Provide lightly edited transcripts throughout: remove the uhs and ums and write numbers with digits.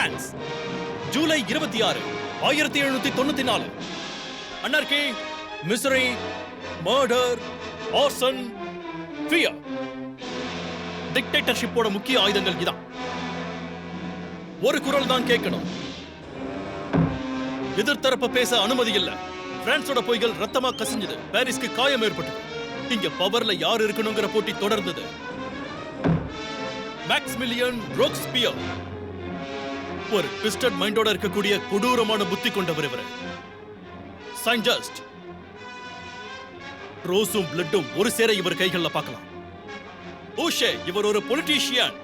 France July 26, 1794. Anarchy, misery, murder, arson, fear. டிக்டேட்டர்ஷிப்போட முக்கிய ஆயுதங்கள் இதான். ஒரு குரல் தான் கேட்கணும். எதிர்த்தரப்ப பேச அனுமதி இல்ல. பிரான்ஸோட பொய்கள் ரத்தமா கசிஞ்சது. பாரிஸ்க்கு காயம் ஏற்பட்டது. இங்க பவர்ல யார் இருக்கணுங்கிற போட்டி தொடர்ந்தது. மேக்ஸ்மிலியன் ரோக்ஸ்பியர் ஒரு ட்விஸ்டட் மைண்டோட இருக்கக்கூடிய கொடூரமான புத்தி கொண்டவர். இவர் சயின்டிஸ்ட். ரோஸும் பிளட்டும் ஒரு சேர இவர் கைகள்ல பார்க்கலாம். ஊஷே இவர் ஒரு பொலிட்டீஷியன்.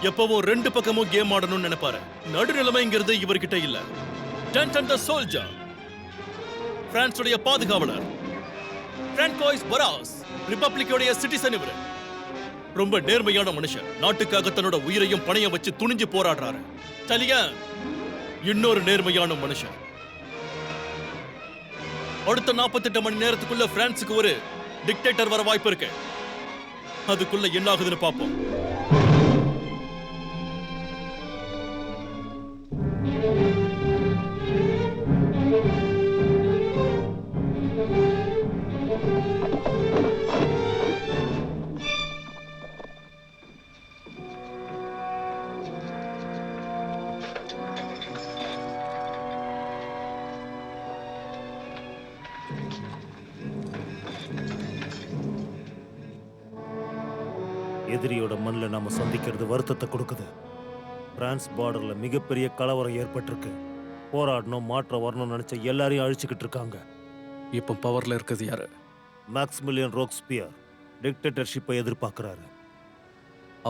எப்பவும் ரெண்டு பக்கமும் கேம் ஆடணும்னு நினைப்பாரு. நடுநிலைமைங்கிறது இவர்கிட்ட இல்ல. டன்டன் தி சோல்ஜர், பிரான்சுடைய பாதுகாவலர். பிரான்கோய்ஸ் பராஸ், ரிபப்ளிக்கோடைய சிட்டிசன். இவர் ரொம்ப நேர்மையான மனுஷன். நாட்டுக்காக தன்னோட உயிரையும் பணையம் வச்சு துணிஞ்சு போராடுறாரு. டலியன் இன்னொரு நேர்மையான மனுஷன். அடுத்த 48 மணி நேரத்துக்குள்ள பிரான்சுக்கு ஒரு டிக்டேட்டர் வர வாய்ப்பு இருக்கு. அதுக்குள்ள என்ன ஆகுதுன்னு பார்ப்போம். எதிரியோட மண்ணில் நாம சந்திக்கிறது வருத்தத்தை கொடுக்குது. பிரான்ஸ் பார்டர்ல மிகப்பெரிய கலவரம் ஏற்பட்டிருக்கு. போராடணும், மாற்றம் வரணும்னு நினைச்ச எல்லாரையும் அழிச்சுக்கிட்டு இருக்காங்க. இப்போ பவர்ல இருக்கிறது யாரு? மேக்ஸ்மிலியன் ரோக்ஸ்பியர் டிக்டேட்டர்ஷிப்பை எதிர்பார்க்கிறாரு.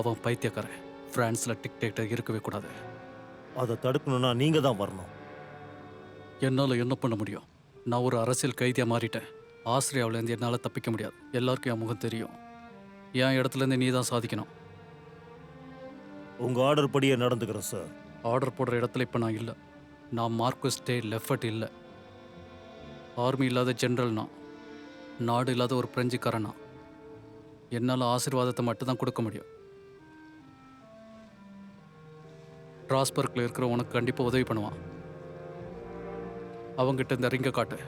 அவன் பைத்தியக்காரன். பிரான்ஸ்ல டிக்டேட்டர் இருக்கவே கூடாது. அதை தடுக்கணும்னா நீங்க தான் வரணும். என்னால் என்ன பண்ண முடியும்? நான் ஒரு அரசியல் கைதியாக மாறிட்டேன். ஆஸ்திரியாவிலேருந்து என்னால் தப்பிக்க முடியாது. எல்லாருக்கும் என் முகம் தெரியும். என் இடத்துலேருந்து நீ தான் சாதிக்கணும். உங்க ஆர்டர் படியே நடந்துக்கிறேன் சார். ஆர்டர் போடுற இடத்துல இப்போ நான் இல்லை. நான் மார்க்வஸ் டே லெஃபர்ட் இல்லை. ஆர்மி இல்லாத ஜென்ரல்னா, நாடு இல்லாத ஒரு பிரெஞ்சுக்காரனா. என்னால் ஆசீர்வாதத்தை மட்டும்தான் கொடுக்க முடியும். ராஸ்பர்க்கில் இருக்கிற உனக்கு கண்டிப்பாக உதவி பண்ணுவான். அவங்கிட்ட இந்த ரிங்கை காட்டு.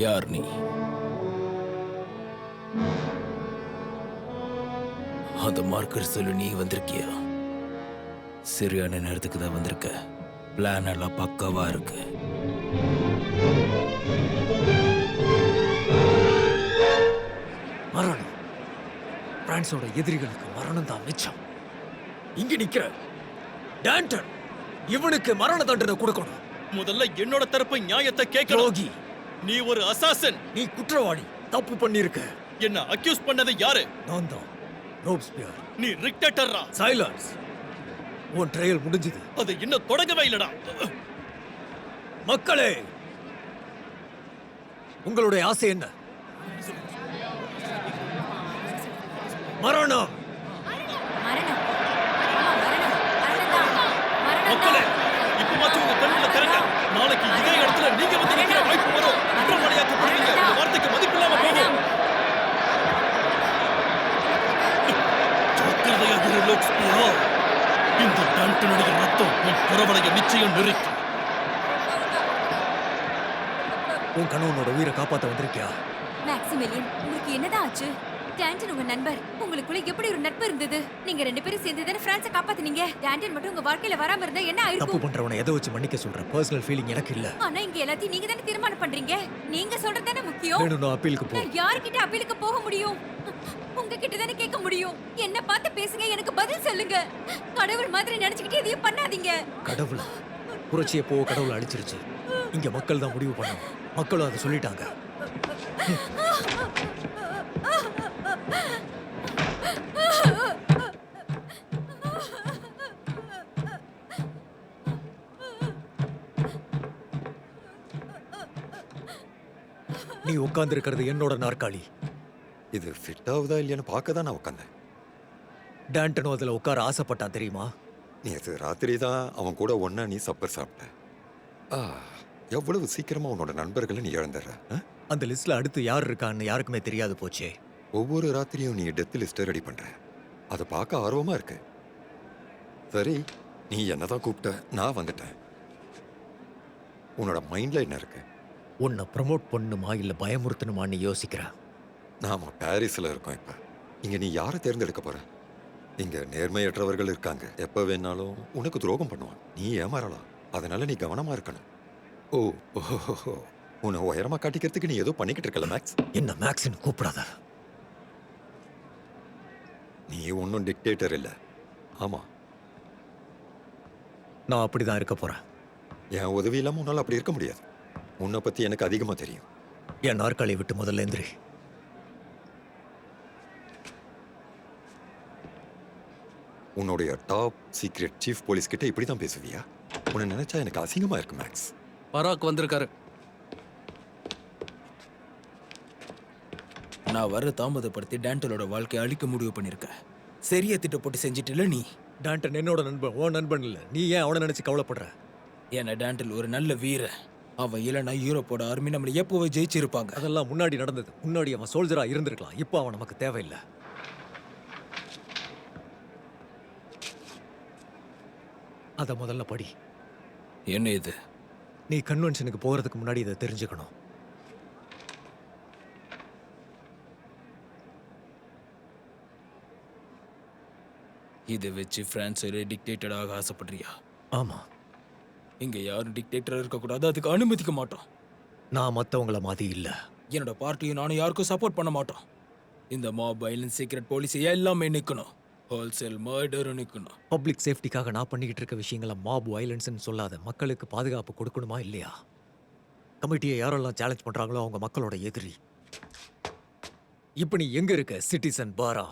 யார் நீ? அந்த மார்க்கர் சொல்லு. நீ வந்திருக்கியா? சரியான நேரத்துக்கு தான் வந்திருக்க. பிளான் எல்லாம் பக்காவா இருக்கு. மரணம். பிரான்ஸோட எதிரிகளுக்கு மரணம் தான் மிச்சம். இங்க நிக்கிற டான்டன், இவனுக்கு மரண தண்டனை கொடுக்கணும். முதல்ல என்னோட தரப்பு நியாயத்தை கேட்கணும். ரோகி, நீ ஒரு அசாசன். நீ குற்றவாளி. தப்பு பண்ணிருக்க. என்ன அக்யூஸ் பண்ணது யாரு? நான் தான் ரோப்ஸ்பியர். நீ டிக்டேட்டரா? சைலன்ஸ். உன் ட்ரையல் முடிஞ்சது. அது இன்னும் தொடங்கவே இல்லடா. மக்களே, உங்களுடைய ஆசை என்ன? மரணம். மக்களே, இப்பமாச்சும் உங்க கண்ணுல திறங்க. நாளைக்கு இதே இடத்துல நீங்க வந்து நிக்கிற வாய்ப்பு வரும். குற்றவாளியாக்கப்படுவீங்க. இந்த வார்த்தைக்கு மதிப்பில்லாம போகும். ஜாக்கிரதையாக இரு ரோக்ஸ்பியர். இந்த டான்டனுடைய ரத்தம் உன் புறவளைய நிச்சயம் நெருக்கும். உன் கணவனோட உயிரை காப்பாத்த வந்திருக்கியா? மேக்ஸிமிலியன், உங்களுக்கு என்னதான் ஆச்சு? டான்டன் உங்க நண்பர். உங்களுக்குள்ள எப்படி ஒரு நட்பு இருந்தது? நீங்க ரெண்டு பேரும் சேர்ந்து தானே பிரான்ஸை காப்பாத்துனீங்க. டான்டன் மட்டும் உங்க வாழ்க்கையில வராம இருந்தா என்ன தப்பு ஆயிருக்கும்? பண்றவனை எதை வச்சு மன்னிக்க சொல்ற? பர்சனல் ஃபீலிங் எனக்கு இல்ல. ஆனா இங்க எல்லாத்தையும் நீங்க தானே தீர்மானம் பண்றீங்க. நீங்க சொல்றது தானே முக்கியம். வேணும்னா அப்பீலுக்கு போ. நான் யார்கிட்ட அப்பீலுக்கு போக முடியும்? உங்ககிட்ட தானே கேட்க முடியும். என்ன பார்த்து பேசுங்க, எனக்கு பதில் சொல்லுங்க. கடவுள் மாதிரி நினைச்சுக்கிட்டு எதையும் பண்ணாதீங்க. கடவுளா? புரட்சியை போ கடவுளை அழிச்சிருச்சு. இங்க மக்கள் தான் முடிவு பண்ணணும். மக்களும் அதை சொல்லிட்டாங்க. நீ உட்கார்ந்து இருக்கிறது என்னோட நாற்காலி. இது ஃபிட் ஆகுதா இல்லையான்னு பார்க்க தான் நான் உட்காந்தேன். டான்டனும் அதுல உட்கார ஆசைப்பட்டான் தெரியுமா? நேற்று ராத்திரி தான் அவன் கூட ஒண்ணா நீ சப்பர் சாப்பிட்ட. ஆ, எவ்வளவு சீக்கிரமா உன்னோட நண்பர்களை நீ இழந்துடுற. ஆ? அந்த லிஸ்ட்ல அடுத்து யார் இருக்கான்னு யாருக்குமே தெரியாது போச்சே. ஒவ்வொரு ராத்திரியும் நீ டெத் லிஸ்ட்டை ரெடி பண்ற. அதை பார்க்க ஆர்வமா இருக்கு. சரி, நீ என்னதான் கூப்பிட்ட, நான் வந்துட்டேன். உன்னோட மைண்ட்ல என்ன இருக்கு? உன்னை ப்ரமோட் பண்ணுமா இல்ல பயமுறுத்தணுமான்னு யோசிக்கிறேன். நாம பாரிஸ்ல இருக்கோம் இப்ப. இங்க நீ யாரை தேர்ந்தெடுக்க போற? இங்க நேர்மையற்றவர்கள் இருக்காங்க. எப்ப வேணாலும் உனக்கு துரோகம் பண்ணுவான். நீ ஏமாறலாம். அதனால நீ கவனமா இருக்கணும். ஓ, ஓஹோ, உன்னை உயரமா காட்டிக்கிறதுக்கு நீ ஏதோ பண்ணிக்கிட்டு இருக்கல மேக்ஸ். என்ன மேக்ஸ்ன்னு கூப்பிடாத. நீ ஒன்றும் டிக்டேட்டர் இல்ல. ஆமா, நான் அப்படிதான் இருக்க போறேன். என் உதவி இல்லாம உன்னால அப்படி இருக்க முடியாது. உன்னை பத்தி எனக்கு அதிகமா தெரியும். என் நாற்காலியை விட்டு முதல்ல எந்திரி. உன்னுடைய டாப் சீக்ரெட் சீஃப் போலீஸ் கிட்ட இப்படி தான் பேசுவியா? உன்னை நினைச்சா எனக்கு அசிங்கமா இருக்கு மேக்ஸ். பராக் வந்திருக்காரு. நான் வர தாமதப்படுத்தி டேண்டலோட வாழ்க்கையை அழிக்க முடிவு பண்ணிருக்கேன். சரியா திட்டம் போட்டு செஞ்சிட்டுல நீ. டான்டன் என்னோட நண்பன், உன் நண்பன் இல்ல. நீ ஏன் அவனை நினைச்சு கவலைப்படுற? ஏன்னா டேண்டல் ஒரு நல்ல வீரன். அவன் இல்லைன்னா யூரோப்போட ஆர்மி நம்மளை எப்போவே ஜெயிச்சிருப்பாங்க. அதெல்லாம் முன்னாடி நடந்தது. முன்னாடி அவன் சோல்ஜரா இருந்திருக்கலாம். இப்போ அவன் நமக்கு தேவையில்லை. அத முதல்ல படி. என்ன இது? நீ கன்வென்ஷனுக்கு போறதுக்கு முன்னாடி இதை தெரிஞ்சுக்கணும். இதை வச்சு பிரான்ஸில் டிக்டேட்டடாக ஆசைப்படுறியா? ஆமா, இங்க யாரும் டிக்டேட்டர் இருக்கக்கூடாது. அதுக்கு அனுமதிக்க மாட்டோம். நான் மத்தவங்கள மாதிரி இல்ல. என்னோட பார்ட்டியும் நானும் யாருக்கும் சப்போர்ட் பண்ண மாட்டோம். இந்த மாப் வைலன்ஸ், சீக்ரெட் போலீஸ் எல்லாமே நிற்கணும். ஹோல்சேல் மர்டர் நிற்கணும். பப்ளிக் சேஃப்டிக்காக நான் பண்ணிக்கிட்டு இருக்க விஷயங்களை மாப் வயலன்ஸ்னு சொல்லாத. மக்களுக்கு பாதுகாப்பு கொடுக்கணுமா இல்லையா? கமிட்டியை யாரெல்லாம் சேலஞ்ச் பண்றாங்களோ அவங்க மக்களோட எதிரி. இப்ப நீ எங்க இருக்க சிட்டிசன் பாரா?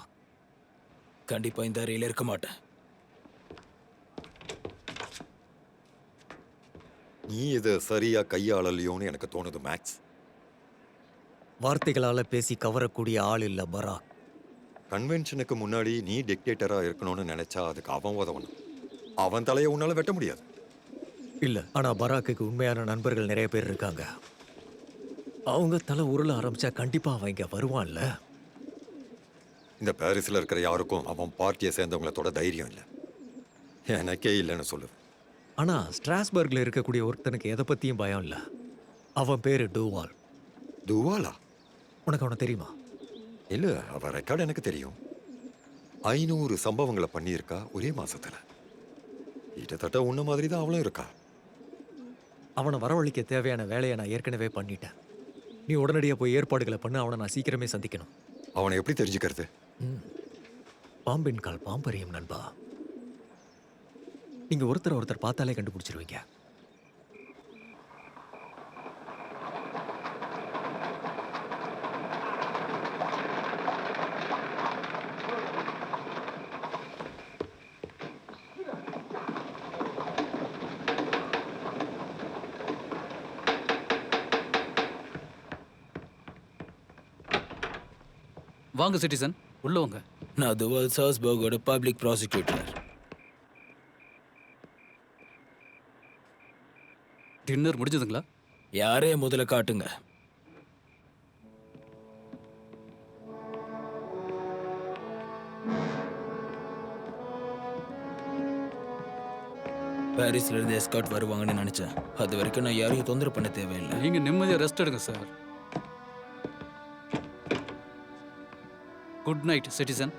கண்டிப்பா இந்த அறையில இருக்க மாட்டேன். நீ இதை சரியா கையாளலையோன்னு எனக்கு தோணுது மேக்ஸ். வார்த்தைகளால பேசி கவரக்கூடிய ஆள் இல்ல பராக். கன்வென்ஷனுக்கு முன்னாடி நீ டிக்டேட்டரா இருக்கணும்னு நினைச்சா அதுக்கு அவன் உதவணும். அவன் தலையை உன்னால வெட்ட முடியாது. இல்ல, ஆனா பராக்குக்கு உண்மையான நண்பர்கள் நிறைய பேர் இருக்காங்க. அவங்க தலை உருள ஆரம்பிச்சா கண்டிப்பா அவன் இங்க வருவான்ல. இந்த பாரிஸ்ல இருக்கிற யாருக்கும் அவன் பார்ட்டியை சேர்ந்தவங்கள தொட தைரியம் இல்லை. எனக்கே இல்லைன்னு சொல்லு. ஆனா ஸ்ட்ராஸ்பர்க்ல இருக்கக்கூடிய ஒருத்தனுக்கு எதை பத்தியும் பயம் இல்ல. அவன் பேரு டூவால். துவாலா? உனக்கு அவனை தெரியுமா? இல்ல, அவ ரெக்கார்டு எனக்கு தெரியும். 500 சம்பவங்களை பண்ணியிருக்கா ஒரே மாசத்துல. கிட்டத்தட்ட உன்ன மாதிரி தான் அவளும் இருக்கா. அவனை வரவழைக்க தேவையான வேலையை நான் ஏற்கனவே பண்ணிட்டேன். நீ உடனடியா போய் ஏற்பாடுகளை பண்ணு. அவனை நான் சீக்கிரமே சந்திக்கணும். அவனை எப்படி தெரிஞ்சுக்கிறது? பாம்பின் கால் பாம்பரியம் நண்பா. நீங்க ஒருத்தர் பார்த்தாலே கண்டுபிடிச்சிருவீங்க. வாங்க சிட்டிசன், உள்ள வாங்க. நான் துவால் சால்ஸ்பர்கோட பப்ளிக் ப்ராசிக்யூட்டர். டின்னர் முடிஞ்சதுங்களா? யாரே முதல்ல காட்டுங்க. பாரிஸ்ல இருந்து எஸ்கார்ட் வருவாங்கன்னு நினைச்சேன். அது வரைக்கும் நான் யாரையும் தொந்தரவு பண்ண தேவையில்லை. நீங்க நிம்மதியா ரெஸ்ட் எடுங்க சார். Good night citizen.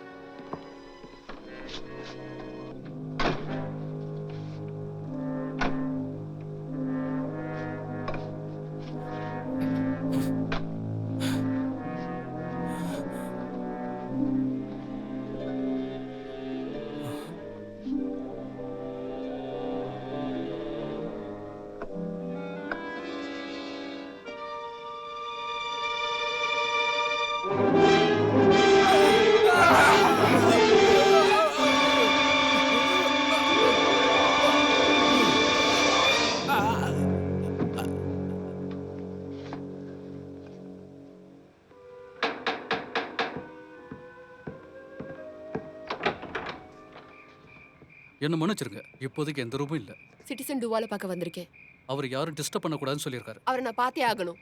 என்ன மன்னிச்சிருங்க, இப்போதைக்கு எந்த ரூமும் இல்லை. சிட்டிசன் டுவால பார்க்க வந்திருக்கேன். அவர் யாரும் டிஸ்டர்ப் பண்ணக்கூடாதுன்னு சொல்லியிருக்காரு. அவரை நான் பார்த்தே ஆகணும்.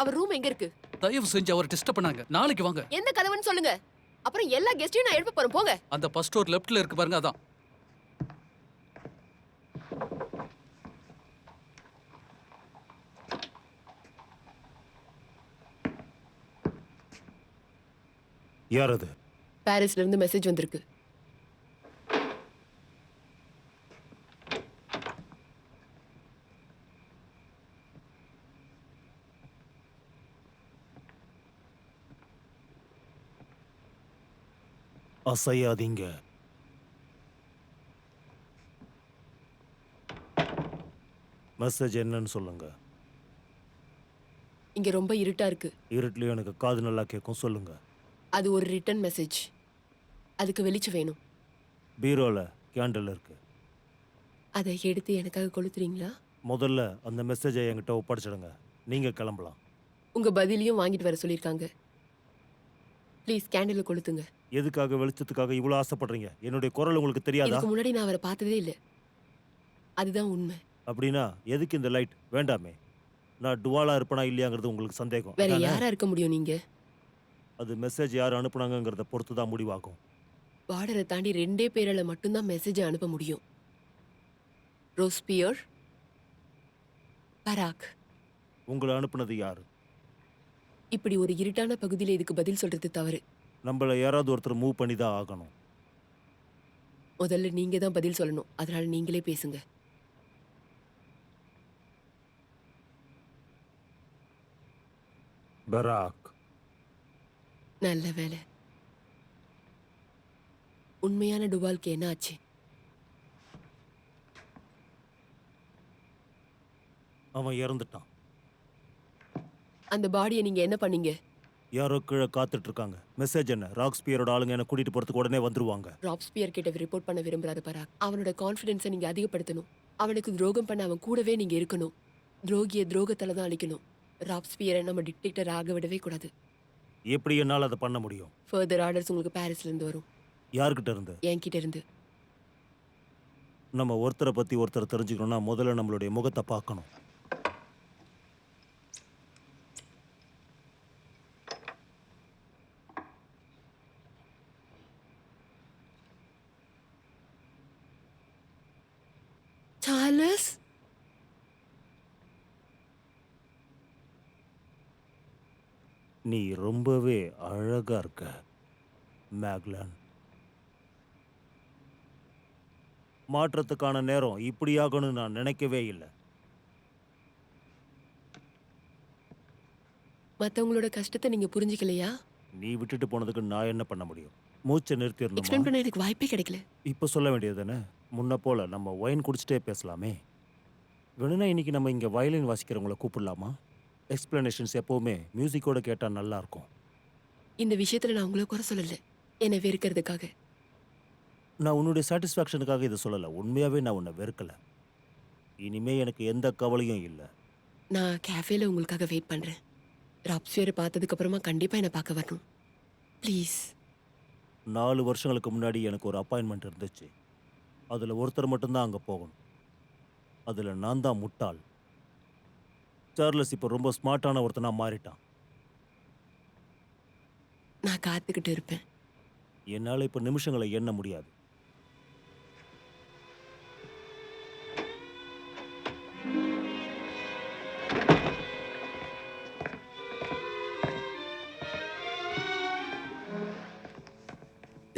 அவர் ரூம் எங்க இருக்கு? தயவு செஞ்சு அவர் டிஸ்டர்ப் பண்ணாங்க. நாளைக்கு வாங்க. எந்த கதவுன்னு சொல்லுங்க. அப்புறம் எல்லா கெஸ்டையும் நான் எழுப்ப போறேன். போங்க. அந்த ஃபர்ஸ்ட் டோர் லெஃப்ட்ல இருக்கு பாருங்க, அதான். யார் அது? பாரிஸ்ல இருந்து மெசேஜ் வந்திருக்கு. அசையாதீங்க. மெசேஜ் என்னன்னு சொல்லுங்க. இங்க ரொம்ப இருட்டா இருக்கு. இருட்டுலயும் எனக்கு காது நல்லா கேட்கும், சொல்லுங்க. அது ஒரு ரிட்டன் மெசேஜ். அதுக்கு வெளிச்சம் வேணும். பீரோல கேண்டில் இருக்கு. அதை எடுத்து எனக்காக கொளுத்துறீங்களா? முதல்ல அந்த மெசேஜை என்கிட்ட ஒப்படைச்சிடுங்க. நீங்க கிளம்பலாம். உங்க பதிலையும் வாங்கிட்டு வர சொல்லியிருக்காங்க. ப்ளீஸ் கேண்டில கொளுத்துங்க. எதுக்காக வெளிச்சத்துக்காக இவ்வளவு ஆசைப்படுறீங்க? என்னுடைய குரல் உங்களுக்கு தெரியாதா? இதுக்கு முன்னாடி நான் அவரை பார்த்ததே இல்லை. அதுதான் உண்மை. அப்படின்னா எதுக்கு இந்த லைட்? வேண்டாமே. நான் டுவாலா இருப்பனா இல்லையாங்கிறது உங்களுக்கு சந்தேகம். வேற அதானே? யாரா இருக்க முடியும்? நீங்க அது மெசேஜ் யார் அனுப்புனாங்கிறத பொறுத்து தான் முடிவாகும். பார்டரை தாண்டி 2 பேரால மட்டும்தான் மெசேஜை அனுப்ப முடியும். ரோஸ்பியர், பராக். உங்களை அனுப்புனது யாரு? இப்படி ஒரு இருட்டான பகுதியில் இதுக்கு பதில் சொல்றது தவறு. நம்மள யாராவது ஒருத்தர் மூவ் பண்ணி தான் ஆகணும். முதல்ல நீங்க தான் பதில் சொல்லணும். அதனால நீங்களே பேசுங்க. பராக். நல்ல வேலை. உண்மையான டுவால்க்கு என்ன ஆச்சு? அவன் இறந்துட்டான். அந்த பாடியை நீங்க என்ன பண்ணீங்க? யாரோ கீழே காத்துட்டு இருக்காங்க. மெசேஜ் என்ன? ராக்ஸ்பியரோட ஆளுங்க என்ன கூட்டிட்டு போறதுக்கு உடனே வந்துருவாங்க. ராப்ஸ்பியர் கிட்ட ரிப்போர்ட் பண்ண விரும்புறாரு பராக். அவனோட கான்ஃபிடன்ஸை நீங்க அதிகப்படுத்தணும். அவனுக்கு துரோகம் பண்ண அவன் கூடவே நீங்க இருக்கணும். துரோகிய துரோகத்தால தான் அழிக்கணும். ராப்ஸ்பியரை நம்ம டிக்டேட்டர் ஆக விடவே கூடாது. எப்படி என்னால் அதை பண்ண முடியும்? ஃபர்தர் ஆர்டர்ஸ் உங்களுக்கு பாரிஸ்ல இருந்து வரும். யார்கிட்ட இருந்து? என்கிட்ட இருந்து. நம்ம ஒருத்தரை பத்தி ஒருத்தர் தெரிஞ்சுக்கணும்னா முதல்ல நம்மளுடைய முகத்தை பார்க்கணும். சார்லஸ், நீ ரொம்பவே அழகா இருக்க மேக்லன். மாற்றத்துக்கான நேரம் இப்படியாகணும்னு நான் நினைக்கவே இல்லை. மத்தவங்களோட கஷ்டத்தை நீங்க புரிஞ்சுக்கலையா? நீ விட்டுட்டு போனதுக்கு நான் என்ன பண்ண முடியும்? மூச்சை நிறுத்திடணும். எக்ஸ்பிளைன் பண்ண எனக்கு வாய்ப்பே கிடைக்கல. இப்போ சொல்ல வேண்டியது தானே? முன்ன போல நம்ம ஒயின் குடிச்சிட்டே பேசலாமே. வேணும்னா இன்னைக்கு நம்ம இங்கே வயலின் வாசிக்கிறவங்கள கூப்பிடலாமா? எக்ஸ்பிளனேஷன்ஸ் எப்போவுமே மியூசிக்கோட கேட்டால் நல்லா இருக்கும். இந்த விஷயத்துல நான் உங்களை குறை சொல்லல. என்னை வெறுக்கிறதுக்காக. நான் உன்னுடைய சாட்டிஸ்ஃபேக்ஷனுக்காக இதை சொல்லலை. உண்மையாகவே நான் உன்னை வெறுக்கலை. இனிமே எனக்கு எந்த கவலையும் இல்லை. நான் கேஃபேல உங்களுக்காக வெயிட் பண்றேன். ராப்ஸ்பியரை பார்த்ததுக்கு அப்புறமா கண்டிப்பா என்னை பார்க்க வரணும். ப்ளீஸ். 4 வருஷங்களுக்கு முன்னாடி எனக்கு ஒரு அப்பாயின்மெண்ட் இருந்துச்சு. அதில் ஒருத்தர் மட்டும்தான் அங்கே போகணும். அதில் நான் தான் முட்டாள். சார்லஸ் இப்போ ரொம்ப ஸ்மார்ட்டான ஒருத்தனா மாறிட்டான். நான் காத்துக்கிட்டு இருப்பேன். என்னால் இப்போ நிமிஷங்களை எண்ண முடியாது.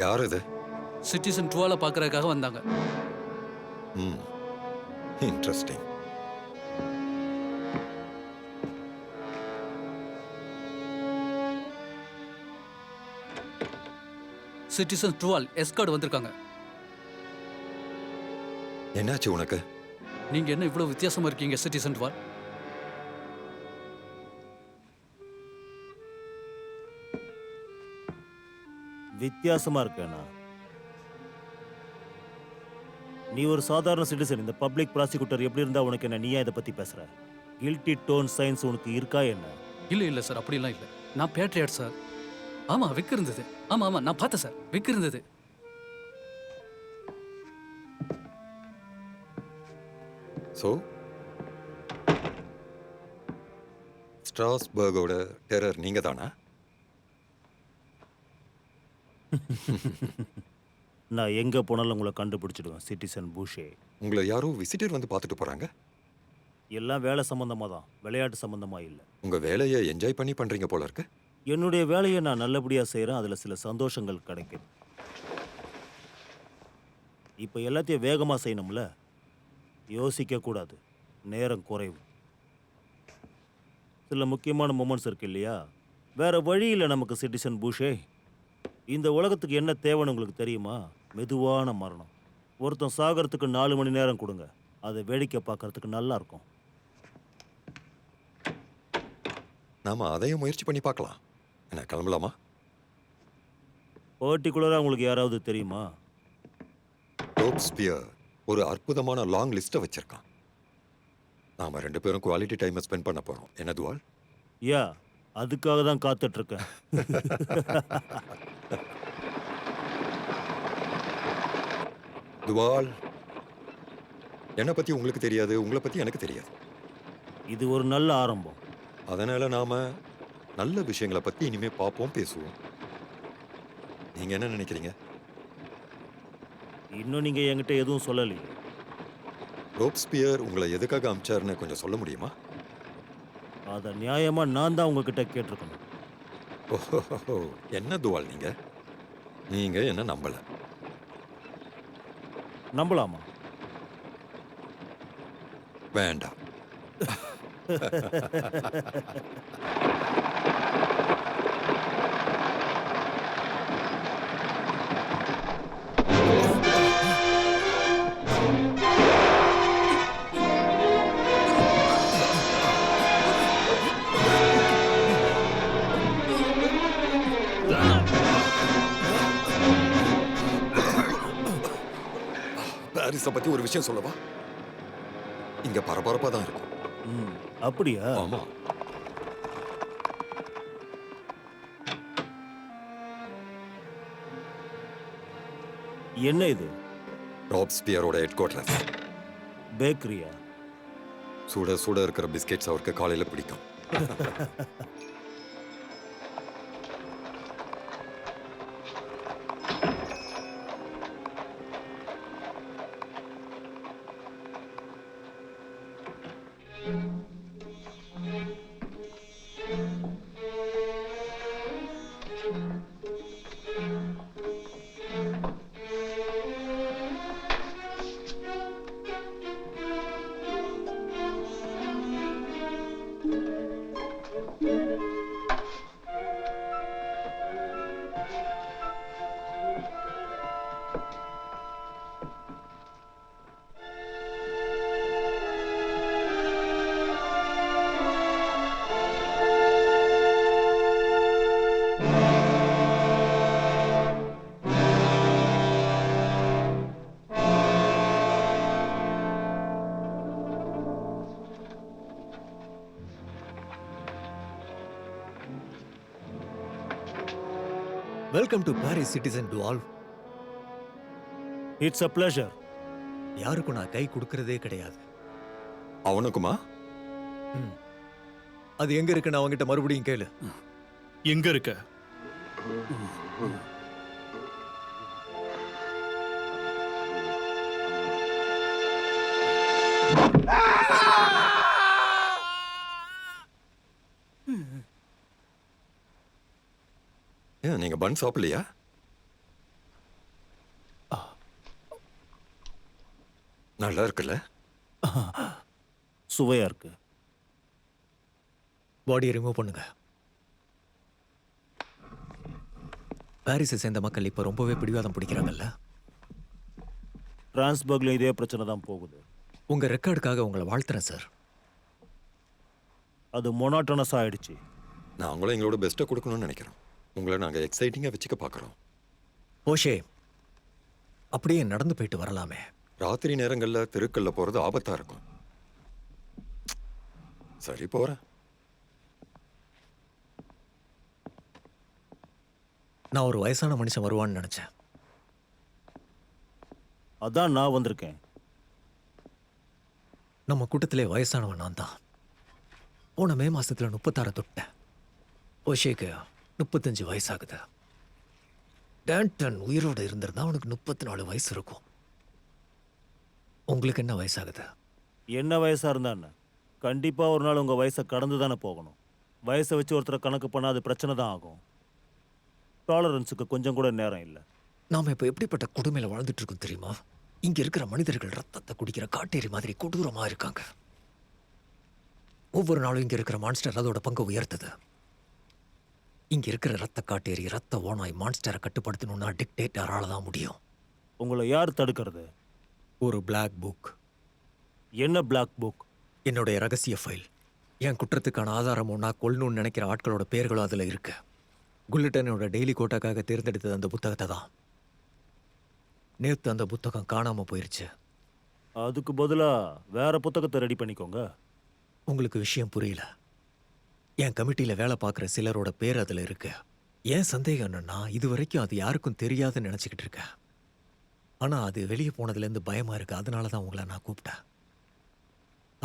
யார் இது? சிட்டிசன் டுவால பார்க்கறதுக்காக வந்தாங்க. இன்ட்ரெஸ்டிங். சிட்டிசன் டுவால் எஸ்கார்டு வந்திருக்காங்க. என்னாச்சு உனக்கு? நீங்க என்ன இவ்வளவு வித்தியாசமா இருக்கீங்க சிட்டிசன் டுவால்? வித்தியாசமா இருக்கேனா? நீ ஒரு சாதாரண சிட்டிசன். இந்த பப்ளிக் ப்ராசிக்யூட்டர் எப்படி இருந்தா உனக்கு என்ன? நீயா இதை பத்தி பேசுற? கில்ட்டி டோன் சயின்ஸ் உனக்கு இருக்கா என்ன? இல்ல சார், அப்படிலாம் இல்லை. நான் பேட்ரியாட் சார். ஆமா, விக்கு இருந்தது. ஆமா நான் பார்த்தேன் சார், விக்கு இருந்தது. ஸோ ஸ்ட்ராஸ்பர்கோட டெரர் நீங்க தானா? நான் எங்கே போனாலும் உங்களை கண்டுபிடிச்சிடுவேன் சிட்டிசன் பூஷே. உங்களை யாரோ விசிட்டர் வந்து பார்த்துட்டு போறாங்க. எல்லாம் வேலை சம்மந்தமாக தான், விளையாட்டு சம்மந்தமாக இல்லை. உங்க வேலையை என்ஜாய் பண்ணி பண்றீங்க போல இருக்கு. என்னுடைய வேலையை நான் நல்லபடியாக செய்கிறேன், அதில் சில சந்தோஷங்கள் கிடைக்குது. இப்போ எல்லாத்தையும் வேகமாக செய்யணும்ல, யோசிக்கக்கூடாது, நேரம் குறைவு. சில முக்கியமான மூமெண்ட்ஸ் இருக்கு இல்லையா, வேற வழி இல்லை நமக்கு சிட்டிசன் பூஷே. இந்த உலகத்துக்கு என்ன தேவைன்னு உங்களுக்கு தெரியுமா? மெதுவான மரணம். ஒருத்தன் சாகிறதுக்கு 4 மணி நேரம் கொடுங்க, அதை வேடிக்கை பார்க்கறதுக்கு நல்லா இருக்கும். நாம அதையும் முயற்சி பண்ணி பார்க்கலாம். என்ன, கிளம்பலாமா? பர்டிகுலராக உங்களுக்கு யாராவது தெரியுமா? ரோப்ஸ்பியர் ஒரு அற்புதமான லாங் லிஸ்ட்டை வச்சிருக்கான். நாம 2 பேரும் குவாலிட்டி டைமை ஸ்பெண்ட் பண்ண போறோம். என்ன துவால்? யா, அதுக்காக தான் காத்துட்ருக்கேன். துவால், என்னை பத்தி உங்களுக்கு தெரியாது, உங்களை பத்தி எனக்கு தெரியாது. இது ஒரு நல்ல ஆரம்பம். அதனால நாம நல்ல விஷயங்களை பத்தி இனிமே பார்ப்போம், பேசுவோம். நீங்க என்ன நினைக்கிறீங்க? இன்னும் நீங்கள் என்கிட்ட எதுவும் சொல்லலையே. ரோப்ஸ்பியர் உங்களை எதுக்காக அமிச்சாருன்னு கொஞ்சம் சொல்ல முடியுமா? அதை நியாயமாக நான் தான் உங்ககிட்ட கேட்டிருக்கணும். ஓஹோ, என்ன துவால் நீங்க என்ன நம்பல? நம்பலாமா? வேண்டாம். பாரிஸை பத்தி ஒரு விஷயம் சொல்லவா? இங்க பரபரப்பா தான் இருக்கும். ம், அப்படியா? ஆமா. என்ன இது? ராப்ஸ்பியரோட ஹெட் குவார்டர்ஸ். பேக்கரியா? சுட சுட இருக்கிற பிஸ்கெட்ஸ் அவருக்கு காலையில பிடிக்கும். Welcome to Paris citizen Duval. It's a pleasure. யாருக்கும் நான் கை கொடுக்கறதே கிடையாது. அவனுக்குமா? அது எங்க இருக்குன்னு அவங்கிட்ட மறுபடியும் கேளு. எங்க இருக்க? ஏன் நீங்க பன் சாப்பிடலையா? நல்லா இருக்குல்ல? சுவையா இருக்கு. பாடியை ரிமூவ் பண்ணுங்க. பாரிஸை சேர்ந்த மக்கள் இப்ப ரொம்பவே பிடிவாதம் பிடிக்கிறாங்கல்ல. டிரான்ஸ்பர்க்ல இதே பிரச்சனை தான் போகுது. உங்க ரெக்கார்டுக்காக உங்களை வாழ்த்துறேன் சார். அது மொனாட்டனஸ் ஆயிடுச்சு. நாங்களும் எங்களோட பெஸ்ட்டை கொடுக்கணும்னு நினைக்கிறோம். உங்களை நாங்கள் எக்ஸைட்டிங்காக வச்சுக்க பார்க்குறோம். ஓஷே, அப்படியே நடந்து போயிட்டு வரலாமே. ராத்திரி நேரங்களில் தெருக்கல்ல போகிறது ஆபத்தாக இருக்கும். சரி, போகிறேன். நான் ஒரு வயசான மனுஷன் வருவான்னு நினைச்சேன். அதான் நான் வந்திருக்கேன். நம்ம கூட்டத்திலே வயசானவன் நான் தான். போன மே மாசத்துல 36 தொட்டேன். ஓஷேக்கு 35 வயசாகுது. டேண்டன் உயிரோடு இருந்திருந்தா அவனுக்கு 34 வயசு இருக்கும். உங்களுக்கு என்ன வயசாகுது? என்ன வயசா இருந்தா என்ன, கண்டிப்பா ஒரு நாள் உங்க வயசை கடந்து தானே போகணும். வயசை வச்சு ஒருத்தரை கணக்கு பண்ணா அது பிரச்சனை தான் ஆகும். டாலரன்ஸுக்கு கொஞ்சம் கூட நேரம் இல்லை. நாம இப்ப எப்படிப்பட்ட கொடுமையில வாழ்ந்துட்டு இருக்கோம் தெரியுமா? இங்க இருக்கிற மனிதர்கள் ரத்தத்தை குடிக்கிற காட்டேரி மாதிரி கொடூரமா இருக்காங்க. ஒவ்வொரு நாளும் இங்க இருக்கிற மான்ஸ்டர் அதோட பங்கு உயர்த்துது. இங்க இருக்கிற ரத்த காட்டேரி, ரத்த ஓனாய் மான்ஸ்டரை கட்டுப்படுத்தணும்னா டிக்டேட்டரால தான் முடியும். உங்களை யார் தடுக்கிறது? ஒரு பிளாக் புக், என்ன பிளாக் புக்? என்னுடைய ரகசிய ஃபைல். என் குற்றத்துக்கான ஆதாரம் ஒன்றா கொல்லணும்னு நினைக்கிற ஆட்களோட பேர்களும் அதுல இருக்கு. குல்லட்டனோட டெய்லி கோட்டாக்காக தேர்ந்தெடுத்தது அந்த புத்தகத்தை தான். நேத்து அந்த புத்தகம் காணாம போயிருச்சு. அதுக்கு பதிலா வேற புத்தகத்தை ரெடி பண்ணிக்கோங்க. உங்களுக்கு விஷயம் புரியல. என் கமிட்டியில வேலை பார்க்குற சிலரோட பேர் அதுல இருக்கு. ஏன் சந்தேகம் என்னன்னா, இது வரைக்கும் அது யாருக்கும் தெரியாதுன்னு நினைச்சுக்கிட்டு இருக்கேன். ஆனா அது வெளியே போனதுலேருந்து பயமா இருக்கு. அதனால தான் உங்களை நான் கூப்பிட்டேன்.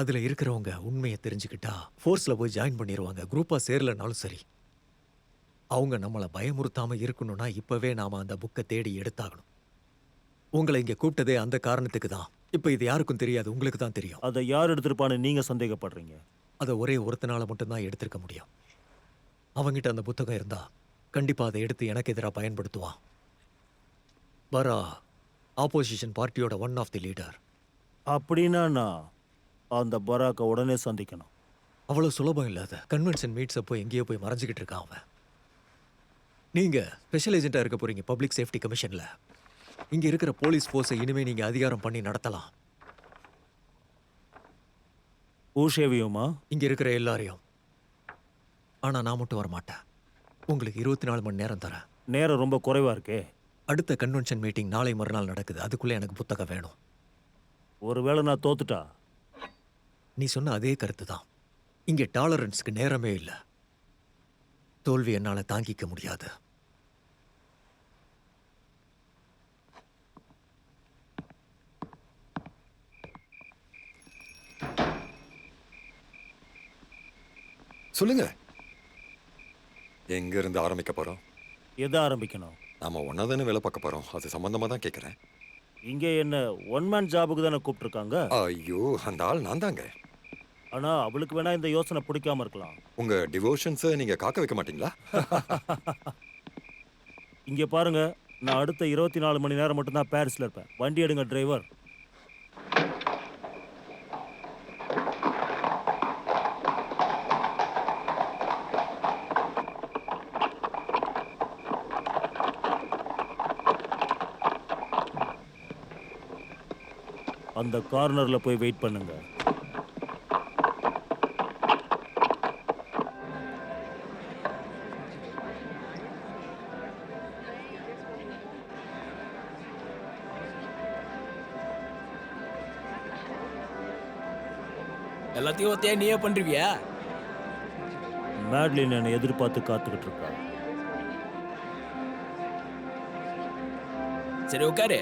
அதுல இருக்கிறவங்க உண்மையை தெரிஞ்சுக்கிட்டா ஃபோர்ஸ்ல போய் ஜாயின் பண்ணிடுவாங்க. குரூப்பா சேரலனாலும் சரி. அவங்க நம்மளை பயமுறுத்தாம இருக்கணும்னா இப்பவே நாம அந்த புக்கை தேடி எடுத்தாகணும். உங்களை இங்க கூப்பிட்டதே அந்த காரணத்துக்கு தான். இப்ப இது யாருக்கும் தெரியாது, உங்களுக்கு தான் தெரியும். அதை யார் எடுத்திருப்பான்னு நீங்க சந்தேகப்படுறீங்க? அதை ஒரே ஒருத்தனால மட்டும்தான் எடுத்திருக்க முடியும். அவங்கிட்ட அந்த புத்தகம் இருந்தா கண்டிப்பா அதை எடுத்து எனக்கு எதிராக பயன்படுத்துவான். பரா ஆப்போசிஷன் பார்ட்டியோட ஒன் ஆஃப் தி லீடர். அப்படின்னா நான் அந்த பராக்கை உடனே சந்திக்கணும். அவ்வளவு சுலபம் இல்லாத கன்வென்ஷன் மீட்ஸ் அப்போ எங்கேயோ போய் மறைஞ்சிக்கிட்டு இருக்கான் அவன். நீங்க ஸ்பெஷல் ஏஜென்ட்டா இருக்க போறீங்க பப்ளிக் சேஃப்டி கமிஷன்ல. இங்க இருக்கிற போலீஸ் ஃபோர்ஸை இனிமே நீங்க அதிகாரம் பண்ணி நடத்தலாம். ஊஷேவியுமா? இங்க இருக்கிற எல்லாரையும். ஆனா நான் மட்டும் வர மாட்டேன். உங்களுக்கு 24 மணி நேரம் தரேன். நேரம் ரொம்ப குறைவா இருக்கே. அடுத்த கன்வென்ஷன் மீட்டிங் நாளை மறுநாள் நடக்குது. அதுக்குள்ள எனக்கு புத்தகம் வேணும். ஒருவேளை நான் தோத்துட்டா? நீ சொன்ன அதே கருத்து தான். இங்க டாலரன்ஸ்க்கு நேரமே இல்லை. தோல்வி என்னால தாங்கிக்க முடியாது. சொல்லுங்க, எங்க இருந்து ஆரம்பிக்க போறோம்? எதை ஆரம்பிக்கணும்? நாம ஒன்னா தானே வேலை பார்க்க போறோம். அது சம்பந்தமா தான் கேட்கறேன். இங்கே என்ன ஒன் மேன் ஜாபுக்கு தானே கூப்பிட்டுருக்காங்க? ஐயோ, அந்த ஆள் நான் தாங்க. ஆனா அவளுக்கு வேணா இந்த யோசனை பிடிக்காம இருக்கலாம். உங்க டிவோஷன்ஸை நீங்க காக்க வைக்க மாட்டீங்களா? இங்க பாருங்க, நான் அடுத்த 24 மணி நேரம் மட்டும்தான் பாரிஸ்ல இருப்பேன். வண்டி எடுங்க டிரைவர். அந்த கார்னர்ல போய் வெயிட் பண்ணுங்க. எல்லாத்தையும் ஒத்தையா நீயே பண்றிவியா? மேட்லின் என்னை எதிர்பார்த்து காத்துக்கிட்டு இருக்கா. சரி உட்காரு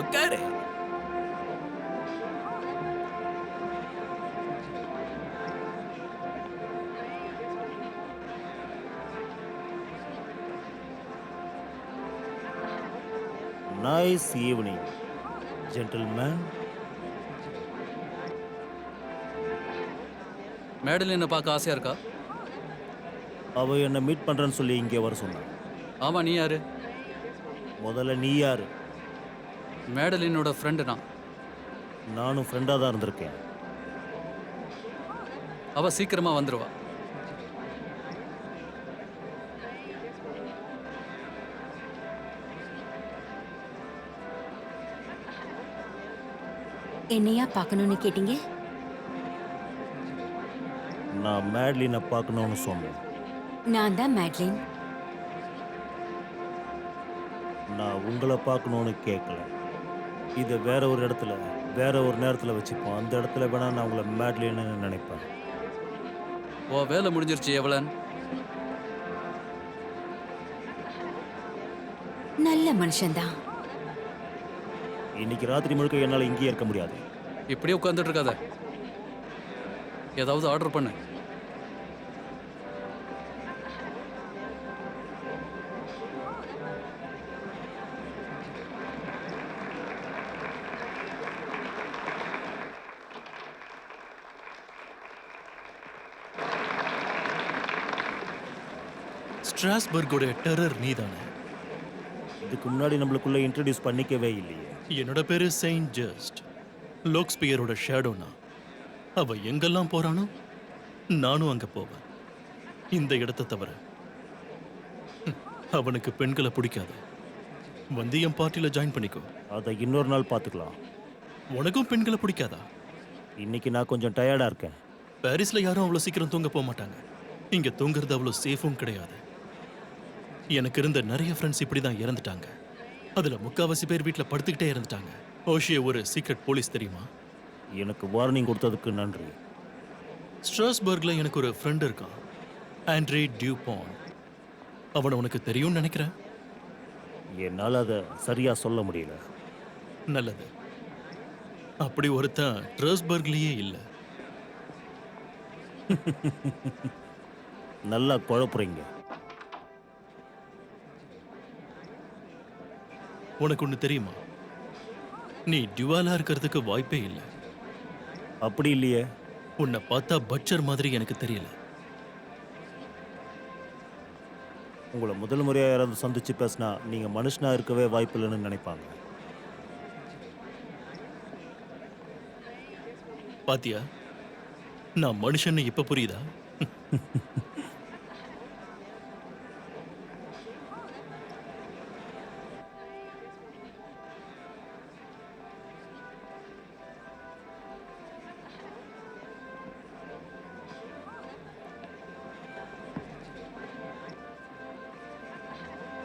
உட்காரு. Nice evening gentleman. மேடலினை பார்க்க ஆசையா இருக்கா? அவ என்னை மீட் பண்றேன்னு சொல்லி இங்கே வர சொன்னான். ஆமா, நீ யாரு? முதல்ல நீ யாரு? மேடலினோட ஃப்ரெண்டு நான். நானும் ஃப்ரெண்டாக தான் இருந்திருக்கேன். அவ சீக்கிரமா வந்துருவா. என்னையா பார்க்கணும்னு கேட்டீங்க? நான் மேட்லினை பார்க்கணும்னு சொன்னேன். நான் தான் மேட்லின். நான் உங்களை பார்க்கணும்னு கேட்கல. இதை வேற ஒரு இடத்துல வேற ஒரு நேரத்தில் வச்சுப்போம். அந்த இடத்துல வேணா நான் உங்களை மேட்லின்னு நினைப்பேன். ஓ வேலை முடிஞ்சிருச்சு எவளன். நல்ல மனுஷன்தான். இன்னைக்கு ராத்திரி முழுக்க என்னால் இங்கேயே இருக்க முடியாது. இப்படியே உட்காந்துட்டு இருக்காத, ஏதாவது ஆர்டர் பண்ணு. ஸ்ட்ராஸ்பர்கோட டெரர் நீதானே? இதுக்கு முன்னாடி நம்மளுக்குள்ள இன்ட்ரடியூஸ் பண்ணிக்கவே இல்லையே. என்னோட பேரு செயின்ட் ஜஸ்ட். லோக்ஸ்பியரோட ஷேடோனா. அவ எங்கெல்லாம் போறானோ நானும் அங்க போவேன். இந்த இடத்தை தவிர அவனுக்கு பெண்களை பிடிக்காது. வந்து என் பார்ட்டியில ஜாயின் பண்ணிக்கோ. அதை இன்னொரு நாள் பார்த்துக்கலாம். உனக்கும் பெண்களை பிடிக்காதா? இன்னைக்கு நான் கொஞ்சம் டயர்டாக இருக்கேன். பாரிஸ்ல யாரும் அவ்வளவு சீக்கிரம் தூங்க போக மாட்டாங்க. இங்க தூங்குறது அவ்வளவு சேஃபும் கிடையாது. எனக்கு இருந்த நிறைய ஃப்ரெண்ட்ஸ் இப்படி தான் இறந்துட்டாங்க. அதுல முக்காவாசி பேர் வீட்டில் படுத்துக்கிட்டே இறந்துட்டாங்க. ஓஷிய ஒரு சீக்ரெட் போலீஸ் தெரியுமா? எனக்கு வார்னிங் கொடுத்ததுக்கு நன்றி. ஸ்ட்ராஸ்பர்க்ல எனக்கு ஒரு ஃப்ரெண்ட் இருக்கான், ஆண்ட்ரே டியூபான். அவனை உனக்கு தெரியும்னு நினைக்கிறேன். என்னால் அதை சரியாக சொல்ல முடியல. நல்லது. அப்படி ஒருத்தன் ஸ்ட்ராஸ்பர்க்லயே இல்லை. நல்லா குழப்புறீங்க. உனக்கு ஒன்று தெரியுமா? நீ டியூவாலா இருக்கிறதுக்கு வாய்ப்பே இல்லை. அப்படி இல்லையே. உன்னை பார்த்தா பட்சர் மாதிரி எனக்கு தெரியல. உங்களை முதல் முறையாக யாராவது சந்திச்சு பேசினா நீங்கள் மனுஷனாக இருக்கவே வாய்ப்பு இல்லைன்னு நினைப்பாங்க. பாத்தியா, நான் மனுஷன்னு இப்ப புரியுதா?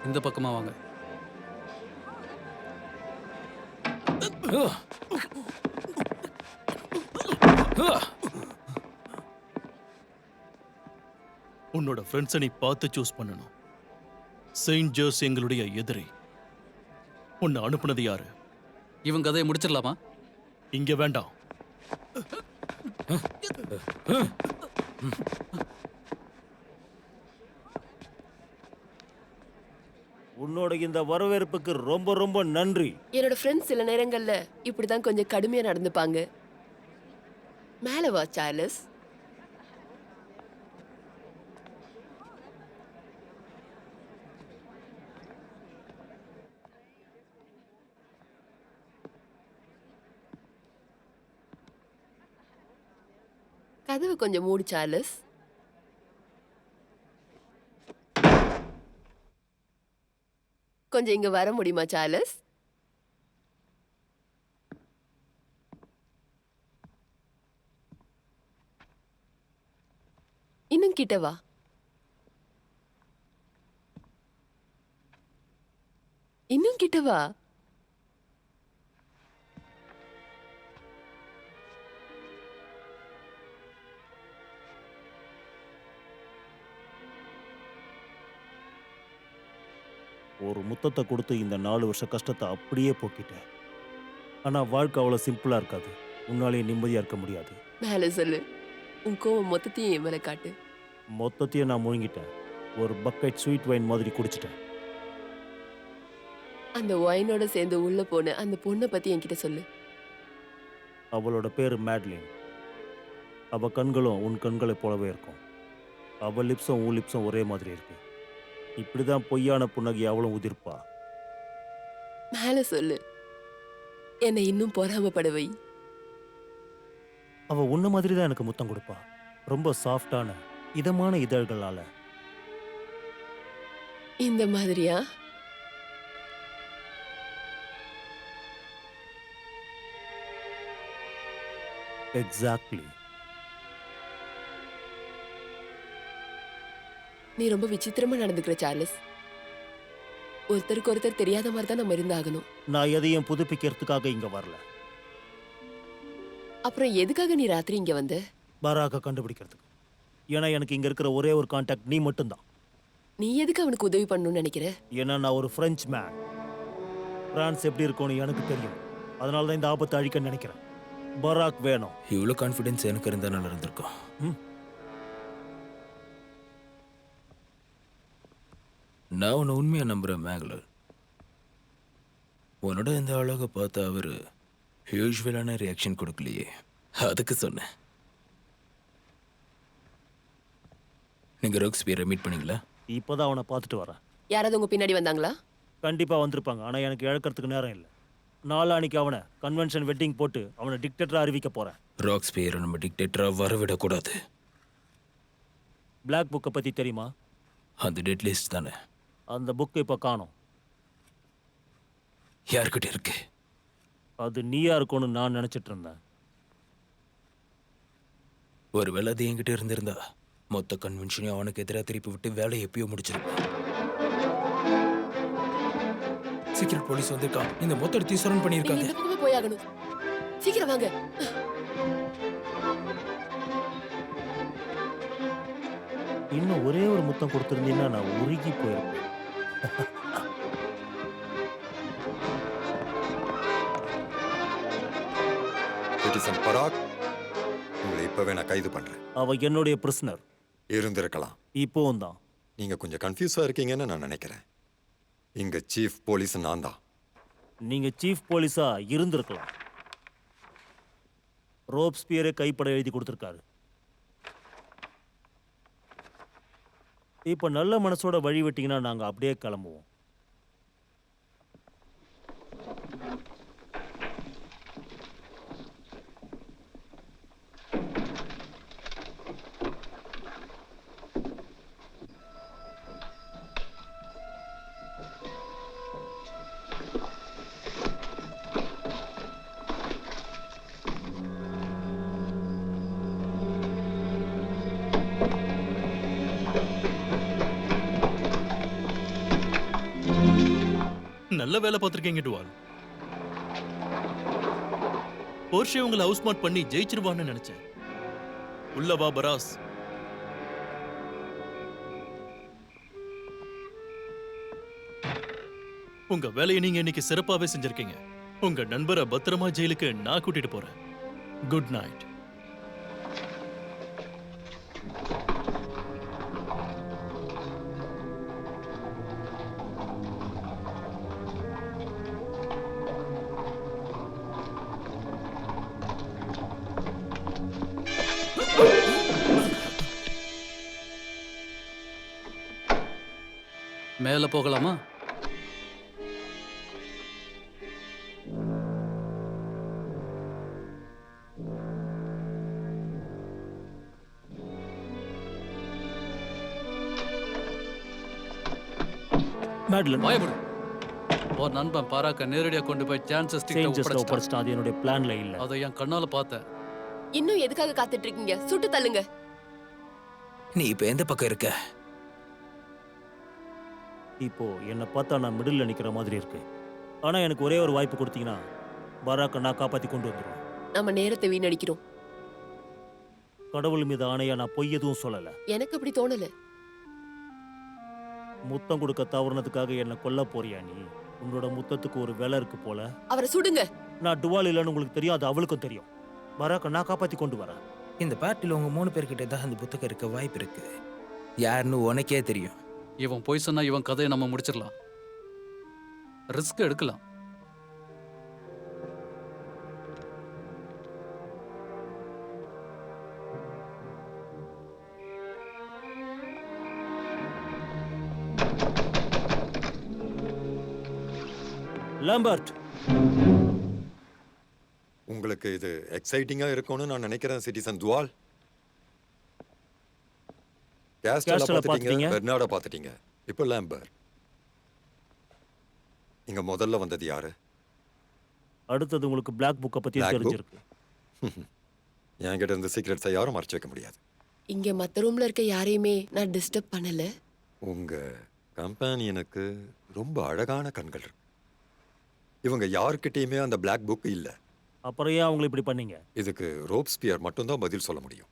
இந்த பக்கமா வாங்க. உன்னோட ஃப்ரெண்ட்ஸை நீ பார்த்து சூஸ் பண்ணணும். செயின்ட் ஜர்ஸ் எங்களுடைய எதிரி. உன்னை அனுப்புனது யாரு? இவன் கதையை முடிச்சிடலாமா? இங்க வேண்டாம். உன்னோட இந்த வரவேற்புக்கு ரொம்ப ரொம்ப நன்றி. என்னோட ஃப்ரெண்ட்ஸ் சில நேரங்கள்ல இப்படிதான் கொஞ்சம் கடுமையா நடந்துப்பாங்க. மேல வா சார்லஸ். கதவு கொஞ்சம் மூடு சார்லஸ். கொஞ்சம் இங்க வர முடியுமா சார்லஸ்? இன்னும் கிட்ட வா. இன்னும் கிட்ட வா. ஒரு முத்தத்தை கொடுத்து இந்த 4 வருஷ கஷ்டத்தை அப்படியே போக்கிட்டேன். ஆனால் வாழ்க்கை அவ்வளோ சிம்பிளாக இருக்காது. உன்னாலேயே நிம்மதியாக இருக்க முடியாது. மேல சொல்லு. உன் கோவம் மொத்தத்தையும் என் மேல காட்டு. மொத்தத்தையும் நான் முழுங்கிட்டேன். ஒரு பக்கெட் ஸ்வீட் வைன் மாதிரி குடிச்சிட்டேன். அந்த ஒயினோட சேர்ந்து உள்ள போன அந்த பொண்ணை பத்தி என்கிட்ட சொல்லு. அவளோட பேர் மேட்லின். அவள் கண்களும் உன் கண்களை போலவே இருக்கும். அவள் லிப்ஸும் உன் லிப்ஸும் ஒரே மாதிரி இருக்கு. இப்படிதான் பொய்யான புன்னகை அவளும் உதிர்ப்பா. மேல சொல்லு. என்னை இன்னும் பொறாமப்பட வை. அவள் உன்ன மாதிரி தான் எனக்கு முத்தம் கொடுப்பா. ரொம்ப சாஃப்டான இதமான இதழ்களால. இந்த மாதிரியா? எக்ஸாக்ட்லி. நீ ரொம்ப விசித்திரமா நடந்துக்கிற சார்லஸ். ஒருத்தருக்கு ஒருத்தர் தெரியாத மாதிரி தான் நம்ம இருந்தாகணும். நான் எதையும் புதுப்பிக்கிறதுக்காக இங்க வரல. அப்புறம் எதுக்காக நீ ராத்திரி இங்க வந்த? பராக கண்டுபிடிக்கிறதுக்கு. ஏன்னா எனக்கு இங்க இருக்கிற ஒரே ஒரு கான்டாக்ட் நீ மட்டும்தான். நீ எதுக்கு அவனுக்கு உதவி பண்ணணும்னு நினைக்கிற? ஏன்னா நான் ஒரு பிரெஞ்சு மேன். பிரான்ஸ் எப்படி இருக்கும்னு எனக்கு தெரியும். அதனால தான் இந்த ஆபத்தை அழிக்க நினைக்கிறேன். பராக் வேணும். இவ்வளோ கான்ஃபிடென்ஸ் எனக்கு இருந்தால் நல்லா இருந்திருக்கும். ம். நான் உன்னை உண்மையாக நம்புகிறேன் மேங்களூர். உன்னோட இந்த அழகை பார்த்து அவர் யூஸ்வலான ரியாக்ஷன் கொடுக்கலையே, அதுக்கு சொன்னேன். நீங்கள் ரோக்ஸ்பியரை மீட் பண்ணீங்களா? இப்போதான் அவனை பார்த்துட்டு வரேன். யாராவது உங்க பின்னாடி வந்தாங்களா? கண்டிப்பா வந்திருப்பாங்க. ஆனா எனக்கு இழக்கிறதுக்கு நேரம் இல்லை. நாளானிக்கு அவனை கன்வென்ஷன் வெட்டிங் போட்டு அவனை டிக்டேட்டரா அறிவிக்க போறேன். ராக்ஸ்பியரை நம்ம டிக்டேட்டராக வரவிடக்கூடாது. பிளாக் புக்கை பத்தி தெரியுமா? அந்த டெட் லிஸ்ட் தானே? அந்த புக்கு இப்போ காணோம். யார்கிட்ட இருக்கு? அது நீயா இருக்கும்னு நான் நினைச்சிட்டு இருந்தேன். ஒருவேளை அது என்கிட்ட இருந்திருந்தா மொத்த கன்வென்ஷனையும் அவனுக்கு எதிராக திருப்பி விட்டு வேலையை எப்பயோ முடிச்சிருப்பேன். சீக்கிரம் போலீஸ் வந்திருக்கா. இந்த மொத்த இடத்தையும் சரௌண்ட் நீங்க பண்ணியிருக்காங்க. இந்த பக்கமே போயாகணும். சீக்கிரம் வாங்க. இன்னும் ஒரே ஒரு முத்தம் கொடுத்துருந்தீங்கன்னா நான் உருகி போயிருப்பேன். சிட்டிசன் பராக், உங்களை இப்பவே நான் கைது பண்றேன். அவ என்னுடைய பிரிசனர். இருந்திருக்கலாம். இப்போவும் தான். நீங்க கொஞ்சம் கன்ஃபியூஸா இருக்கீங்கன்னு நான் நினைக்கிறேன். இங்க சீஃப் போலீஸ் நான் தான். நீங்க சீஃப் போலீஸா இருந்திருக்கலாம். ரோப்ஸ்பியரை கைப்பட எழுதி கொடுத்துருக்காரு. இப்ப நல்ல மனசோட வழி விட்டீங்கன்னா நாங்க அப்படியே கிளம்புவோம். நல்ல வேலை பார்த்திருக்கீங்க டுவால். போர்ஷே உங்களை ஹவுஸ் மார்ட் பண்ணி ஜெயிச்சிருவான்னு நினைச்சேன். உள்ள வா பராஸ். உங்க வேலையை நீங்க இன்னைக்கு சிறப்பாவே செஞ்சிருக்கீங்க. உங்க நண்பரை பத்திரமா ஜெயிலுக்கு நான் கூட்டிட்டு போறேன். Good night. மேலே போகலாமா? மேட்லன் பயப்படு. ஒரு நண்பன் பாராக்க நேரடியாக கொண்டு போய் சான்சஸ் சேஞ்சஸ்ல ஒப்படைச்சிட்டான். அது என்னுடைய பிளான்ல இல்ல. அதை என் கண்ணால பார்த்தேன். இன்னும் எதுக்காக காத்துட்டு இருக்கீங்க? சுட்டு தள்ளுங்க. நீ இப்போ எந்த பக்கம் இருக்க? இப்போ என்னை பார்த்தா நான் மிடில் நிக்கிற மாதிரி இருக்கு. ஆனா எனக்கு ஒரே ஒரு வாய்ப்பு கொடுத்தீங்கன்னா பராக்கை நான் காப்பாத்தி கொண்டு வந்துடுவேன். நம்ம நேரத்தை வீணடிக்கிறோம். கடவுள் மீது ஆணையா நான் பொய் எதுவும் சொல்லல. எனக்கு அப்படி தோணல. முத்தம் கொடுக்க தவறுனதுக்காக என்ன கொல்ல போறியா நீ? உன்னோட முத்தத்துக்கு ஒரு விலை இருக்கு போல. அவரை சுடுங்க. நான் டுவால் இல்லைன்னு உங்களுக்கு தெரியும், அது அவளுக்கும் தெரியும். பராக்கை நான் காப்பாத்தி கொண்டு வரேன். இந்த பார்ட்டியில் உங்க 3 பேர்கிட்ட தான் அந்த புத்தகம் இருக்க வாய்ப்பு இருக்கு. யாருன்னு உனக்கே தெரியும். இவன் போய் சொன்னா இவன் கதையை நம்ம முடிச்சிடலாம். ரிஸ்க் எடுக்கலாம். லாம்பர்ட், உங்களுக்கு இது எக்ஸைட்டிங்கா இருக்கும்னு நான் நினைக்கிறேன் சிட்டிசன் துவால். கேஸ்டலை கேஸ்டலை பார்த்துட்டீங்க, பார்த்துட்டீங்க. பெர்னார்டை பார்த்துட்டீங்க. இப்போ லேம்பர். இங்க முதல்ல வந்தது யாரு? அடுத்தது உங்களுக்கு பிளாக் புக்கை பத்தி Black book? தெரிஞ்சிருக்கு. என்கிட்ட இருந்த சீக்ரெட்ஸை யாரும் மறைச்சு வைக்க முடியாது. இங்க மத்த ரூம்ல இருக்க யாரையுமே நான் டிஸ்டர்ப் பண்ணல. உங்க கம்பெனியனுக்கு ரொம்ப அழகான கண்கள் இருக்கு. இவங்க யாருக்கிட்டயுமே அந்த பிளாக் புக் இல்ல. அப்புறம் ஏன் அவங்களை இப்படி பண்ணீங்க? இதுக்கு ரோப்ஸ்பியர் மட்டும்தான் பதில் சொல்ல முடியும்.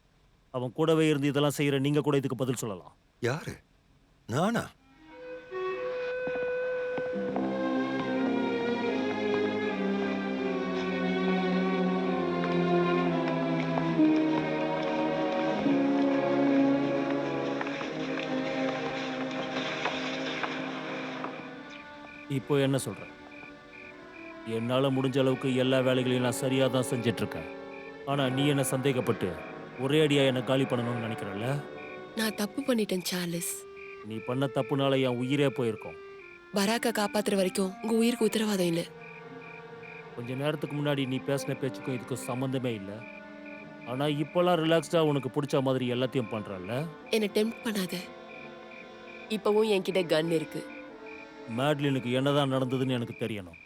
அவன் கூடவே இருந்து இதெல்லாம் செய்யற நீங்க கூட இதுக்கு பதில் சொல்லலாம். யாரு? நானா? இப்போ என்ன சொல்ற? என்னால் முடிஞ்ச அளவுக்கு எல்லா வேலைகளையும் நான் சரியாக தான் செஞ்சுட்டு இருக்கேன். ஆனால் நீ என்ன சந்தேகப்பட்டு ஒரே அடியாக என்னை காலி பண்ணணும்னு நினைக்கிறல்ல? நான் தப்பு பண்ணிட்டேன் சார்லஸ். நீ பண்ண தப்புனால என் உயிரே போயிருக்கும். பராக்கை காப்பாத்துற வரைக்கும் உங்க உயிருக்கு உத்தரவாதம் இல்லை. கொஞ்ச நேரத்துக்கு முன்னாடி நீ பேசின பேச்சுக்கும் இதுக்கும் சம்மந்தமே இல்லை. ஆனால் இப்போலாம் ரிலாக்ஸ்டாக உனக்கு பிடிச்ச மாதிரி எல்லாத்தையும் பண்ணுறல்ல? என்னை டெம்ப்ட் பண்ணாத. இப்பவும் என்கிட்ட கன் இருக்கு. மேட்லினுக்கு என்னதான் நடந்ததுன்னு எனக்கு தெரியணும்.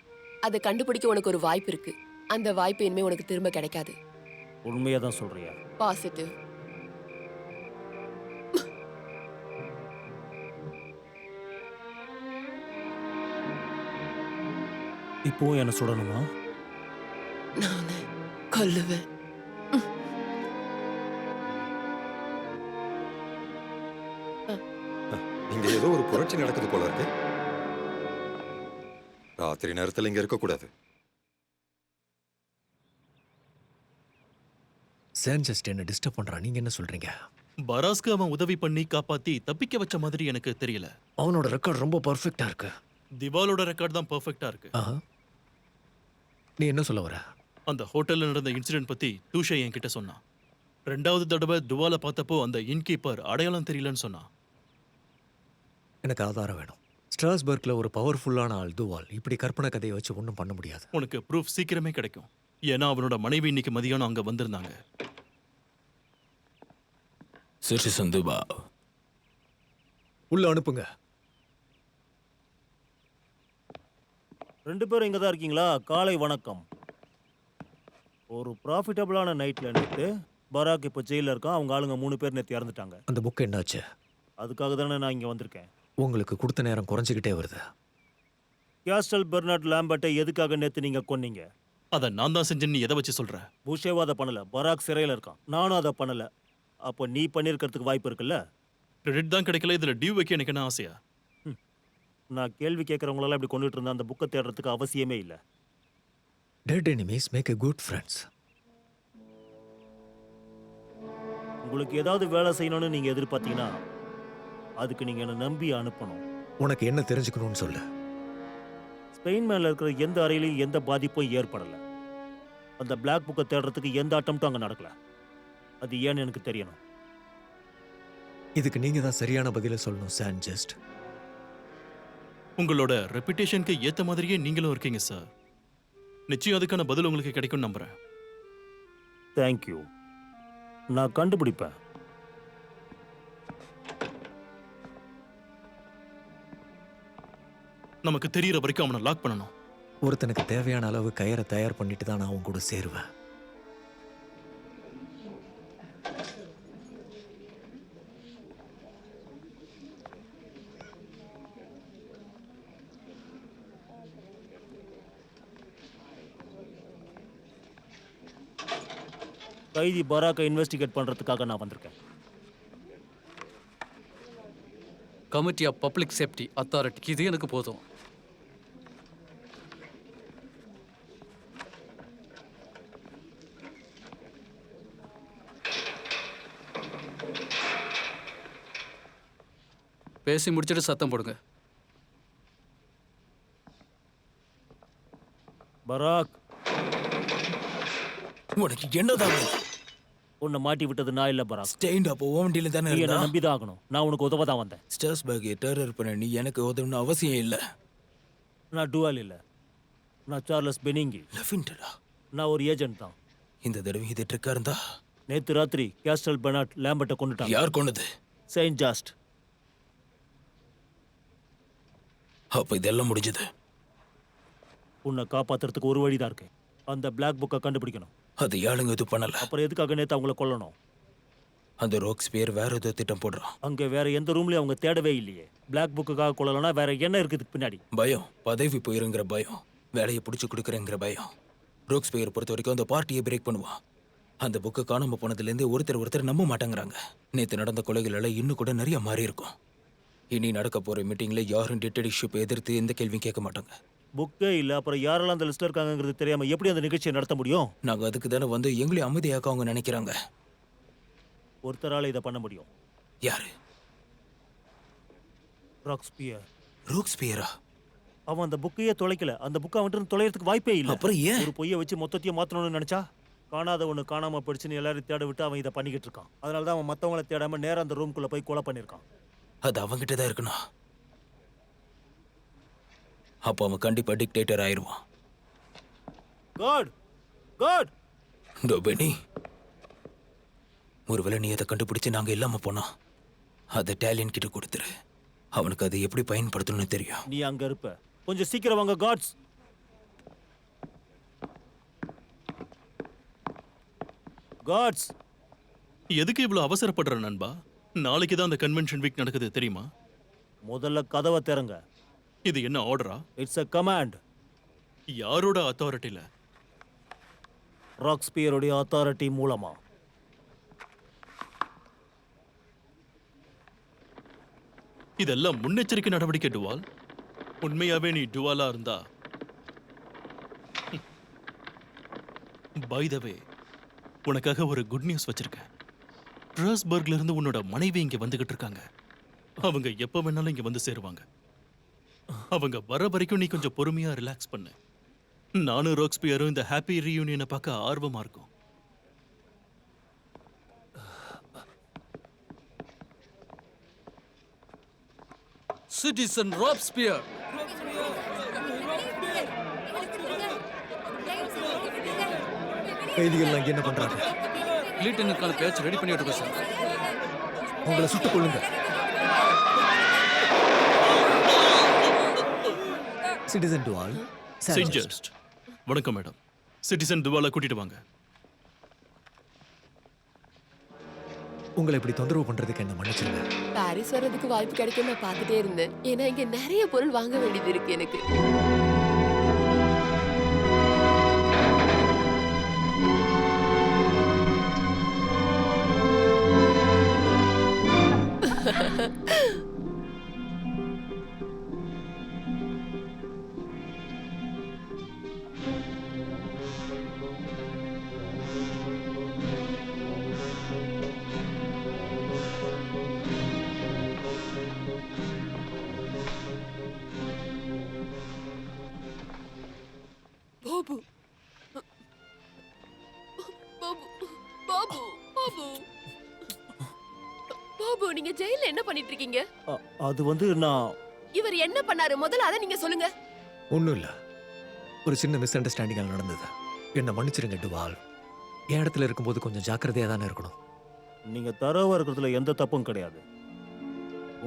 அதை கண்டுபிடிக்க உனக்கு ஒரு வாய்ப்பு இருக்கு. அந்த வாய்ப்பு இனிமே உனக்கு திரும்ப கிடைக்காது. உண்மையாக தான் சொல்கிறியா? பாசிட்டிவ். இப்போவும் என்ன சுடணுமா? நான் கொல்லுவேன். இங்க ஏதோ ஒரு புரட்சி நடக்குது போல இருக்கு. ராத்திரி நேரத்துல இங்க இருக்க கூடாது. சான் ஜஸ்ட் என்ன டிஸ்டர்ப் பண்றான். நீங்க என்ன சொல்றீங்க? பராஸ்க்கு அவன் உதவி பண்ணி காப்பாத்தி தப்பிக்க வச்ச மாதிரி எனக்கு தெரியல. அவனோட ரெக்கார்ட் ரொம்ப பர்ஃபெக்டா இருக்கு. திவாலோட ரெக்கார்ட் தான் பெர்ஃபெக்ட்டா இருக்கு. ஆஹா. நீ என்ன சொல்ல வர? அந்த ஹோட்டல்ல நடந்த இன்சிடென்ட் பத்தி டூஷே என்கிட்ட சொன்னான். 2வது தடவை துவால பார்த்தப்போ அந்த இன்கீப்பர் அடையாளம் தெரியலன்னு சொன்னான். எனக்கு ஆதாரம் வேணும். ஸ்ட்ராஸ்பர்க்ல ஒரு பவர்ஃபுல்லான ஆள் துவால் இப்படி கற்பனை கதையை வச்சு ஒன்றும் பண்ண முடியாது. உனக்கு ப்ரூஃப் சீக்கிரமே கிடைக்கும். ஏன்னா அவனோட மனைவி இன்னைக்கு மதியானம் அங்க வந்திருந்தாங்க. சிட்டிசன் துபா, உள்ள அனுப்புங்க. 2 பேரும் இங்கே தான் இருக்கீங்களா? காலை வணக்கம். ஒரு ப்ராஃபிட்டபிளான நைட்டில் நேற்று பராக் இப்போ ஜெயிலில் இருக்கான். அவங்க ஆளுங்க 3 பேர் நேற்று இறந்துட்டாங்க. அந்த புக் என்னாச்சு? அதுக்காக தானே நான் இங்கே வந்திருக்கேன். உங்களுக்கு கொடுத்த நேரம் குறைஞ்சிக்கிட்டே வருது. கேஸ்டல் பெர்னார்ட் லாம்பர்ட்டை எதுக்காக நேற்று நீங்கள் கொன்னீங்க? அதை நான் தான் செஞ்சேன்னு நீ எதை வச்சு சொல்ற? புஷேவா அதை பண்ணலை. பராக் சிறையில் இருக்கான். நானும் அதை பண்ணலை. அப்போ நீ பண்ணியிருக்கிறதுக்கு வாய்ப்பு இருக்குல்ல? கிரெடிட் தான் கிடைக்கல, இதுல டியூ வைக்க எனக்கு என்ன ஆசையா? நான் கேள்வி கேட்குறவங்களெல்லாம் இப்படி கொண்டுட்டு இருந்தேன். அந்த புக்கை தேடுறதுக்கு அவசியமே இல்லை. Dead enemies make a good friends. உங்களுக்கு ஏதாவது வேலை செய்யணும்னு நீங்கள் எதிர்பார்த்தீங்கன்னா அதுக்கு நீங்கள் என்னை நம்பி அனுப்பணும். உனக்கு என்ன தெரிஞ்சுக்கணும்னு சொல்லு. ஸ்பெயின் மேலே இருக்கிற எந்த அறையிலையும் எந்த பாதிப்பும் ஏற்படலை. அந்த பிளாக் புக்கை தேடுறதுக்கு எந்த அட்டம்ப்டும் அங்கே நடக்கல. அது ஏன்னு எனக்கு தெரியணும். இதுக்கு நீங்க தான் சரியான பதிலை சொல்லணும் சான் ஜஸ்ட். உங்களோட ரெputation-க்கு ஏத்த மாதிரியே நீங்களும் இருக்கீங்க சார். நிச்சயம் அதுக்கான பதில் உங்களுக்கு கிடைக்கும் நம்புறேன். தேங்க்யூ. நான் கண்டுபிடிப்பேன். நமக்கு தெரியற வரைக்கும் அவனை லாக் பண்ணணும். ஒருத்தனுக்கு தேவையான அளவு கயிறை தயார் பண்ணிட்டு தான் நான் அவன் கூட சேருவேன். கைதி பராக்கை இன்வெஸ்டிகேட் பண்ணுறதுக்காக நான் வந்திருக்கேன். Committee of public safety authority, இது எனக்கு போதும். பேசி முடிச்சிட்டு சத்தம் போடுங்க. பராக், உனக்கு என்னதான் உன்னை மாட்டி விட்டது நான் இல்லை பராக். ஸ்டெயின்ட் அப்போ ஓவண்டியில தானே நீ என்னை இருந்தா? நம்பி தான் ஆகணும். நான் உனக்கு உதவ தான் வந்தேன். ஸ்ட்ராஸ்பர்கை டெரர் பண்ண நீ எனக்கு உதவணும் அவசியம் இல்லை. நான் டுவால் இல்லை. நான் சார்லஸ் பெனிங்கி. லெஃபின்டடா, நான் ஒரு ஏஜென்ட் தான். இந்த தடவை இது ட்ரிக்கா இருந்தா? நேற்று ராத்திரி கேஸ்டல் பெர்னார்ட் லாம்பர்ட்டை கொண்டுட்டாங்க. யார் கொண்டது? Saint just. அப்ப இதெல்லாம் முடிஞ்சது. உன்னை காப்பாத்துறதுக்கு ஒரு வழி தான் இருக்கு. அந்த பிளாக் புக்கை கண்டுபிடிக்கணும். அது யாருங்க இது பண்ணல. அப்புறம் எதுக்காக நேற்று அவங்கள கொல்லணும்? அந்த ரோக்ஸ்பியர் வேற ஏதோ திட்டம் போடுறான். அங்கே வேற எந்த ரூம்லயும் அவங்க தேடவே இல்லையே. பிளாக் புக்குக்காக கொள்ளலன்னா வேற என்ன இருக்குது பின்னாடி? பயம், பதவி போயிருங்கிற பயம், வேலையை பிடிச்சி கொடுக்குறேங்கிற பயம். ரோக்ஸ்பியர் பொறுத்த வரைக்கும் அந்த பார்ட்டியை பிரேக் பண்ணுவான். அந்த புக்கு காணாம போனதுலேருந்து ஒருத்தர் நம்ப மாட்டேங்கிறாங்க. நேற்று நடந்த கொலைகளால இன்னும் கூட நிறைய மாறி இருக்கும். இனி நடக்க போற மீட்டிங்ல யாரும் டிக்டேட்டர்ஷிப் எதிர்த்து எந்த கேள்வியும் கேட்க மாட்டாங்க. புக்கே இல்லை, அப்புறம் யாரெல்லாம் அந்த லிஸ்ட்ல இருக்காங்கிறது தெரியாம எப்படி அந்த நிகழ்ச்சியை நடத்த முடியும்? நாங்க அதுக்கு தானே வந்து எங்களையும் அமைதியாக்க அவங்க நினைக்கிறாங்க. ஒருத்தரால இதை பண்ண முடியும். யாரு? ராக்ஸ்பியர். ரோக்ஸ்பியரா? அவன் அந்த புக்கையே தொலைக்கல. அந்த புக்கை அவன்கிட்ட தொலைறதுக்கு வாய்ப்பே இல்ல. அப்புறம் ஏன் ஒரு பொய்யை வச்சு மொத்தத்தையும் மாத்தணும்னு நினைச்சா காணாத ஒண்ணு காணாம போயிடுச்சுன்னு எல்லாரும் தேட விட்டு அவன் இதை பண்ணிக்கிட்டு இருக்கான். அதனால தான் அவன் மத்தவங்கள தேடாம நேரா அந்த ரூம்குள்ள போய் கொலை பண்ணிருக்கான். அது அவன்கிட்ட தான் இருக்கணும். அப்போ அவன் கண்டிப்பா dictator ஆயிருவான். God God to Beni, ஒருவேளை நீ அதை கண்டுபிடிச்சு நாங்க இல்லாம போனா அதை டேலியன் கிட்ட கொடுத்துரு. அவனுக்கு அதை எப்படி பயன்படுத்தணும்னு தெரியும். நீ அங்க இருப்ப. கொஞ்சம் சீக்கிரம் வாங்க காட்ஸ். காட்ஸ் எதுக்கு இவ்வளவு அவசரப்படுற நண்பா? நாளைக்கு தான் அந்த கன்வென்ஷன் வீக் நடக்குது தெரியுமா? முதல்ல கதவை திறங்க. இது என்ன ஆர்டரா? It's a command. யாரோட அத்தாரிட்டியில? ராக்ஸ்பியருடைய அத்தாரிட்டி மூலமா. இதெல்லாம் முன்னெச்சரிக்கை நடவடிக்கை டுவால். உண்மையாவே நீ டுவாலா இருந்தா பை த வே, உனக்காக ஒரு குட் நியூஸ் வச்சிருக்கேன். ஸ்ட்ராஸ்பர்க்ல இருந்து உன்னோட மனைவி இங்க வந்துகிட்டு இருக்காங்க. அவங்க எப்ப வேணாலும் இங்க வந்து சேருவாங்க. அவங்க வர வரைக்கும் நீ கொஞ்சம் பொறுமையா ரிலாக்ஸ் பண்ணு. நானும் ராக்ஸ்பியரும் இந்த ஹாப்பி ரீயூனியனை பார்க்க ஆர்வமா இருக்கும். சிட்டிசன் ராப்ஸ்பியர், கைதிகள்லாம் இங்க என்ன பண்றாங்க? கிளீட்டனுக்கான பேச்சு ரெடி பண்ணிட்டு இருக்கோம் சார். உங்களை சுட்டுக் கொள்ளுங்க. சிட்டிசன் டுவால் செஞ்சர்ஸ்ட். வணக்கம் மேடம். சிட்டிசன் டுவாலை கூட்டிட்டு வாங்க. உங்களை இப்படி தொந்தரவு பண்றதுக்கு என்ன மன்னிச்சிருங்க. பாரிஸ் வர்றதுக்கு வாய்ப்பு கிடைக்கும் நான் பார்த்துட்டே இருந்தேன். ஏன்னா இங்க நிறைய பொருள் வாங்க வேண்டியது இருக்கு எனக்கு. பாபு பாபு பாபு பாபு பாபு, நீங்க ஜெயில என்ன பண்ணிட்டு இருக்கீங்க? அது வந்து நான் இவர் என்ன பண்ணாரு முதல்ல அதை நீங்க சொல்லுங்க. ஒண்ணும் இல்ல, ஒரு சின்ன மிஸ் அண்டர்ஸ்டாண்டிங் நடந்தது. என்ன மன்னிச்சிருங்க டுவால். என் இடத்துல இருக்கும்போது கொஞ்சம் ஜாக்கிரதையா தானே இருக்கணும். நீங்க தரவா இருக்கிறதுல எந்த தப்பும் கிடையாது.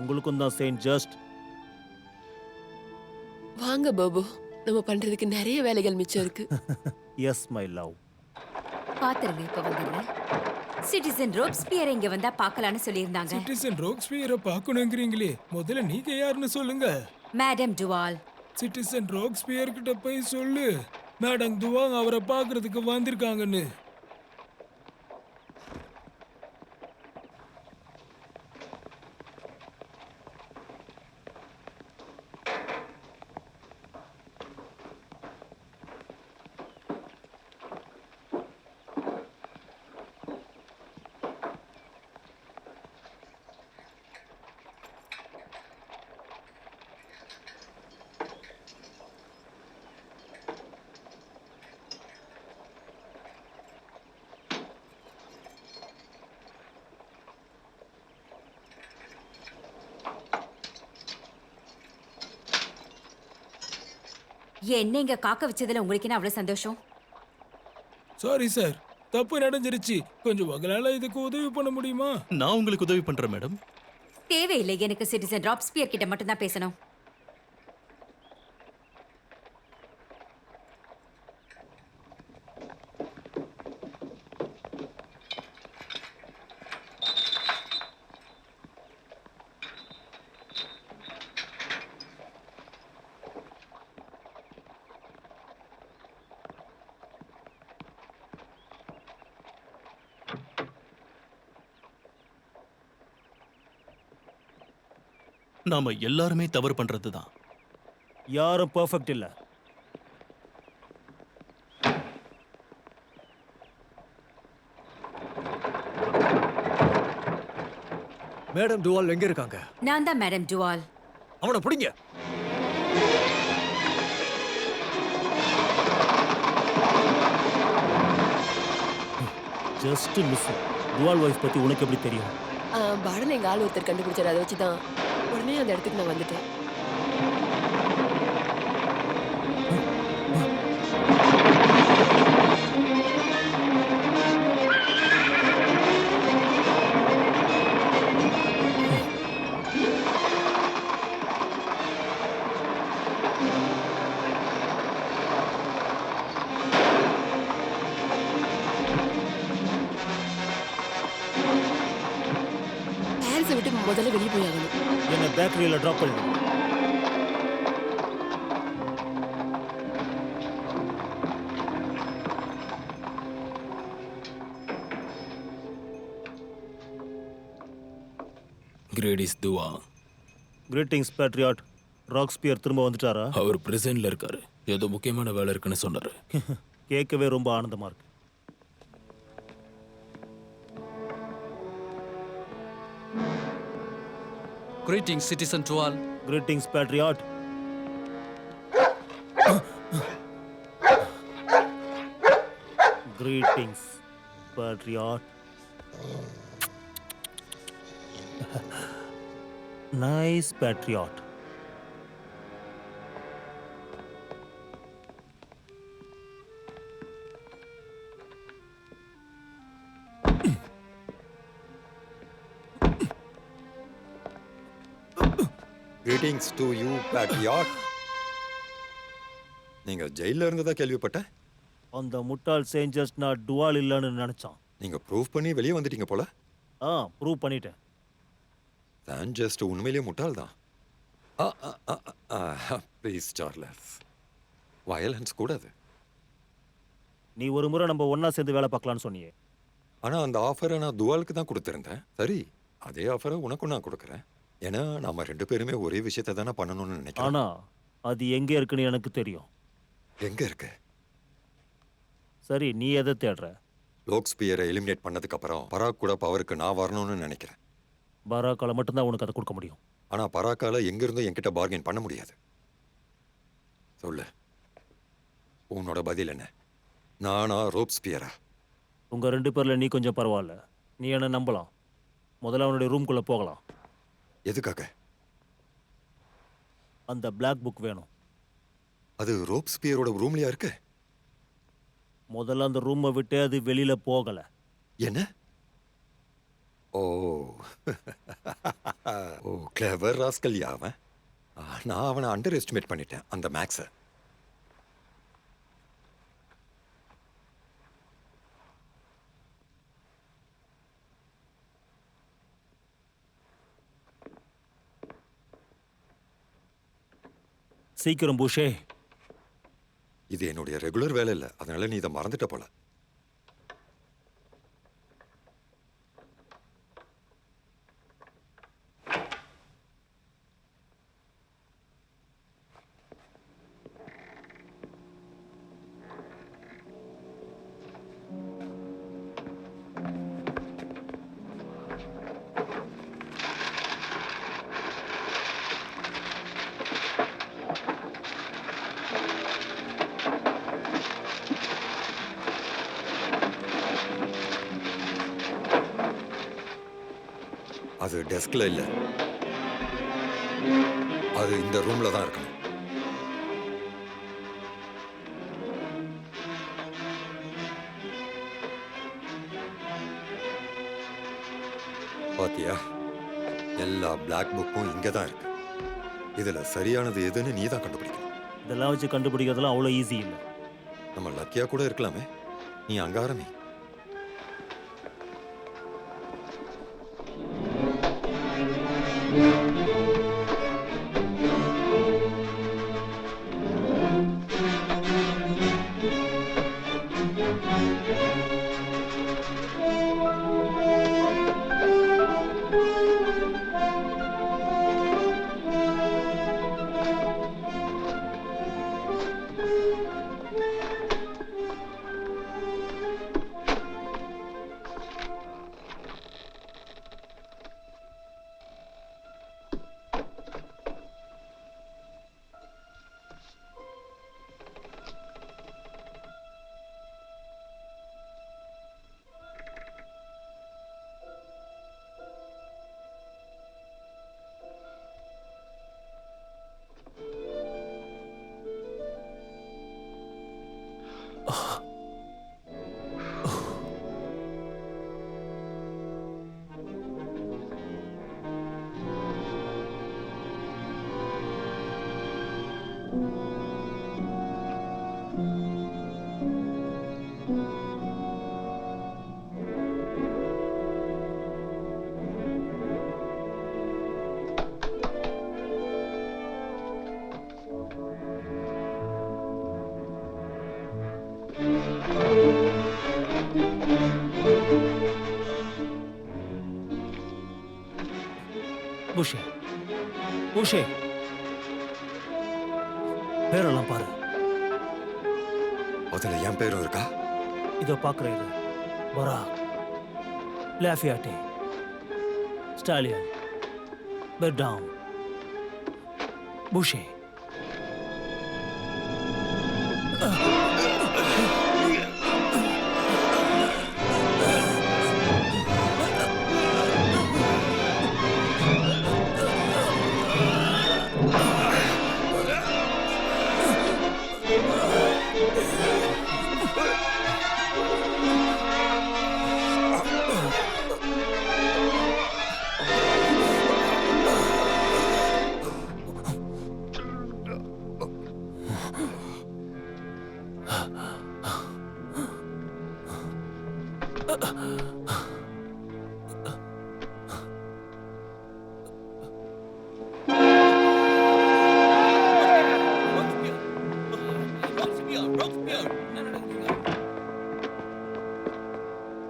உங்களுக்கும் தான் செயின்ட் ஜஸ்ட். வாங்க பாபு, நம்ம பண்றதுக்கு நிறைய வேலைகள் மிச்சம் இருக்கு. Yes my love. பாத்துருங்க, இப்ப வந்துடுறேன். சிட்டிசன் ராப்ஸ்பியர் இங்க வந்தா பார்க்கலாம்னு சொல்லியிருந்தாங்க. சிட்டிசன் ராக்ஸ்பியரை பார்க்கணுங்கிறீங்களே, முதல்ல நீங்க யாருன்னு சொல்லுங்க. மேடம் டுவால். சிட்டிசன் ராக்ஸ்பியர் கிட்ட போய் சொல்லு, மேடம் துவாங் அவரை பார்க்கறதுக்கு வந்திருக்காங்கன்னு. என்ன இங்க காக்க வச்சதுல உங்களுக்கு என்ன அவ்வளவு சந்தோஷம்? சாரி சார், தப்பு நடந்துருச்சு. கொஞ்சம் உங்களால இதுக்கு உதவி பண்ண முடியுமா? நான் உங்களுக்கு உதவி பண்றேன் மேடம். தேவையில்லை, எனக்கு சிட்டிசன் ராப்ஸ்பியர் கிட்ட மட்டும் தான் பேசணும். நாம எல்லாருமே தவறு பண்றதுதான். யாரும் பெர்ஃபெக்ட் இல்ல. மேடம் டுவால் எங்க இருக்காங்க? நான் தான் மேடம் டுவால். அவனை பிடிங்க. Just miss. டுவால் வைஃப் பத்தி உனக்கு எப்படி தெரியும்? பாடல எங்க ஆள் ஒருத்தர் கண்டுபிடிச்சாரு. அதை வச்சுதான் உடனே அந்த இடத்துக்கு நான் வந்துட்டேன். பாரிஸை விட்டு முதல்ல வெளியே போய் ஆகணும். என்ன பேக்கரியில டிராப் பண்ணிடு. கிரேடிஸ் துவா. Greetings patriot. ராக்ஸ்பியர் திரும்ப வந்துட்டாரா? அவர் பிரசன்ட்ல இருக்காரு. ஏதோ முக்கியமான வேலை இருக்குன்னு சொன்னாரு. கேட்கவே ரொம்ப ஆனந்தமா இருக்கு. Greetings, citizen to all. Greetings patriot. Greetings patriot. Nice patriot. Greetings to you patriot. நீங்க ஜெயில இருந்ததா கேள்விப்பட்டேன். அந்த முட்டாள் சேஞ்சர்ஸ் நான் டுவால் இல்லைன்னு நினைச்சான். நீங்க ப்ரூவ் பண்ணி வெளியே வந்துட்டீங்க போல. ப்ரூவ் பண்ணிட்டேன். தான் ஜஸ்ட் உண்மையிலேயே முட்டாள் தான். ப்ளீஸ் சார்லஸ், வயலன்ஸ் கூடாது. நீ ஒரு முறை நம்ம ஒண்ணா சேர்ந்து வேலை பார்க்கலான்னு சொன்னியே. ஆனா அந்த ஆஃபரை நான் துவாலுக்கு தான் கொடுத்திருந்தேன். சரி, அதே ஆஃபரை உனக்கும் நான் கொடுக்குறேன். ஏன்னா நாம 2 பேருமே ஒரே விஷயத்தை தானே பண்ணணும்னு நினைக்கிறேன். ஆனா அது எங்க இருக்குன்னு எனக்கு தெரியும். எங்க இருக்கு? சரி, நீ எதை தேடுற? லோக்ஸ்பியரை எலிமினேட் பண்ணதுக்கு அப்புறம் பராக் கூட பவருக்கு நான் வரணும்னு நினைக்கிறேன். பராக்கால மட்டும்தான் உனக்கு அதை கொடுக்க முடியும். ஆனா பராக்கால எங்க இருந்தும் என்கிட்ட பார்கெயின் பண்ண முடியாது. சொல்லு, உன்னோட பதில் என்ன? நானா ரோப்ஸ்பியரா? உங்க 2 பேர்ல நீ கொஞ்சம் பரவாயில்ல. நீ என்ன நம்பலாம். முதல்ல அவனுடைய ரூம்குள்ள போகலாம். எதுக்காக? அந்த பிளாக் புக் வேணும். அது ரோப்ஸ்பியரோட ரூம்லயா இருக்கு? முதல்ல அந்த ரூமை விட்டு அது வெளியில போகல. என்ன? ஓ ஓ, கிளவர் ராஸ்கல் அவன். நான் அவனை அண்டர் எஸ்டிமேட் பண்ணிட்டேன், அந்த மேக்ஸை. சீக்கிரம் பூஷே. இது என்னுடைய ரெகுலர் வேலை இல்லை, அதனால நீ இதை மறந்துட்ட போல. அது டெஸ்க்ல இல்ல, அது இந்த ரூம்ல தான் இருக்கணும். பாத்தியா, எல்லா பிளாக் புக்கும் இங்க தான் இருக்கு. இதுல சரியானது எதுன்னு நீ தான் கண்டுபிடிக்கணும். இதெல்லாம் வச்சு கண்டுபிடிக்கிறதுலாம் அவ்வளோ ஈஸி இல்லை. நம்ம லக்கியா கூட இருக்கலாமே. நீ அங்க ஆரம்பி. பூஷே பூஷே பேரெல்லாம் பாரு. அதுல என் பேரும் இருக்கா? இதோ பார்க்குற இது பராக், லாஃபியாட்டே, ஸ்டாலியன், பெர்டாம், பூஷே.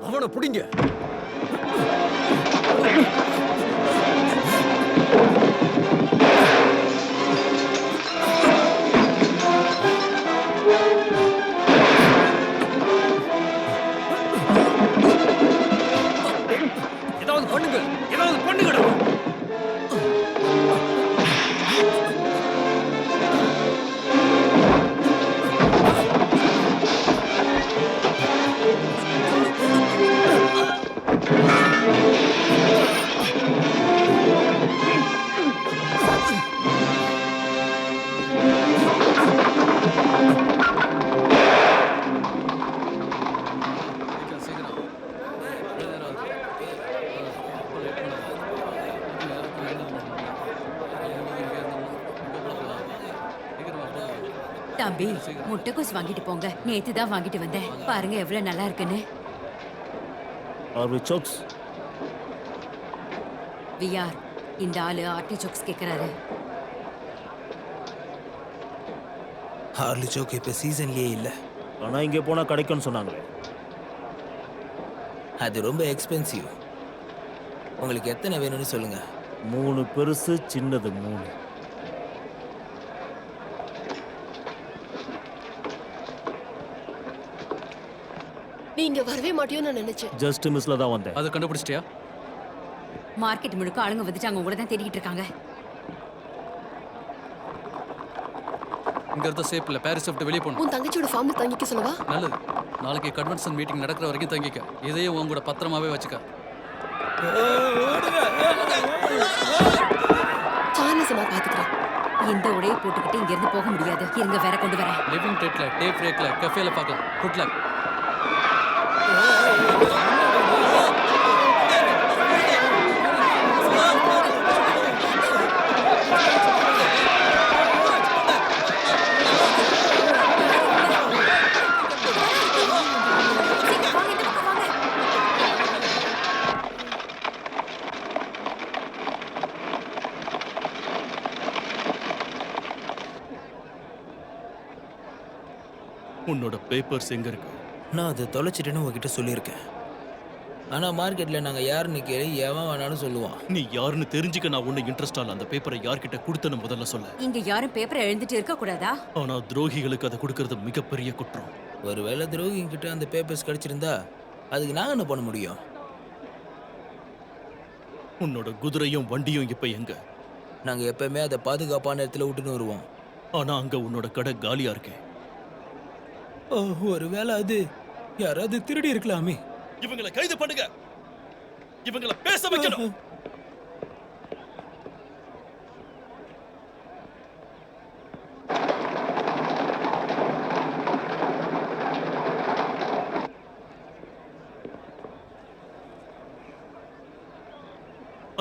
அவனை பிடிங்க. ஏதாவது பண்ணுங்க, ஏதாவது பண்ணுங்கடா. தம்பி, முட்டைக்கோஸ் வாங்கிட்டு போங்க. நேத்து தான் வாங்கிட்டு வந்தேன். பாருங்க எவ்வளவு நல்லா இருக்குன்னு. ஆர்டிச்சோக்ஸ். விஆர், இந்த ஆளு ஆர்டிச்சோக்ஸ் கேக்குறாரு. ஆர்லிச்சோக் இப்ப சீசன்லயே இல்ல. ஆனா இங்கே போனா கிடைக்கும்னு சொன்னாங்களே. அது ரொம்ப எக்ஸ்பென்சிவ். உங்களுக்கு எத்தனை வேணும்னு சொல்லுங்க. 3 பெருசு, சின்னது 3. நீங்க வரவே மாட்டியோன்னு நான் நினைச்சேன். ஜஸ்ட் மிஸ்ல தான் வந்தேன். அதை கண்டுபிடிச்சிட்டியா? மார்க்கெட் முழுக்க ஆளுங்க வந்துட்டாங்க, உங்களை தான் தேடிக்கிட்டு இருக்காங்க. இங்க இருந்த சேஃப் இல்ல, பாரிஸ் விட்டு வெளியே போகணும். உன் தங்கச்சியோட ஃபார்ம்ல தங்கிக்க சொல்லவா? நல்லது. நாளைக்கு கன்வென்ஷன் மீட்டிங் நடக்கிற வரைக்கும் தங்கிக்க. இதையும் உன் கூட பத்திரமாவே வச்சுக்க. சார்லஸ் நான் பாத்துக்கிறேன். இந்த உடையை போட்டுக்கிட்டு இங்க இருந்து போக முடியாது. இருங்க, வேற கொண்டு வரேன். லிவிங் டேட்ல, டே பிரேக்ல, கஃபேல பார்க்கலாம். Good luck. உன்னோட பேப்பர்ஸ் எங்க இருக்கு? நான் அதை தொலைச்சிட்டேன்னு உங்ககிட்ட சொல்லியிருக்கேன். ஆனா மார்க்கெட்ல நாங்க யாருன்னு கேளு, எவன் வேணாலும் சொல்லுவான். நீ யாருன்னு தெரிஞ்சுக்க நான் ஒண்ணு இன்ட்ரெஸ்ட் ஆல. அந்த பேப்பரை யார்கிட்ட கொடுத்தன்னு முதல்ல சொல்ல. இங்க யாரும் பேப்பரை எழுந்துட்டு இருக்க கூடாதா? ஆனா துரோகிகளுக்கு அதை கொடுக்கறது மிகப்பெரிய குற்றம். ஒருவேளை துரோகிங்கிட்ட அந்த பேப்பர்ஸ் கிடைச்சிருந்தா அதுக்கு நான் என்ன பண்ண முடியும்? உன்னோட குதிரையும் வண்டியும் இப்ப எங்க? நாங்க எப்பவுமே அதை பாதுகாப்பான இடத்துல விட்டுன்னு வருவோம். ஆனா அங்க உன்னோட கடை காலியா இருக்கே. ஒருவேளை அது யாராவது திருடி இருக்கலாமே. இவங்களை கைது பண்ணுங்க. இவங்களை பேச வைக்கணும்.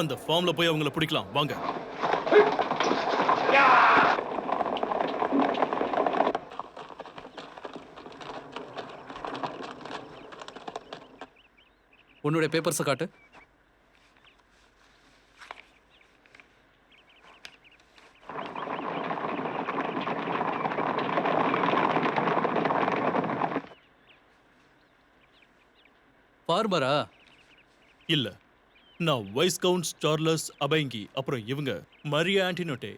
அந்த ஃபார்ம்ல போய் அவங்கள பிடிக்கலாம். வாங்க. உன்னுடைய பேப்பர்ஸை காட்டு. பார்பரா? இல்ல, நான் வைஸ் கவுண்ட் சார்லஸ் அபைங்கி, அப்புறம் இவங்க மரியா ஆன்டினோட்டே.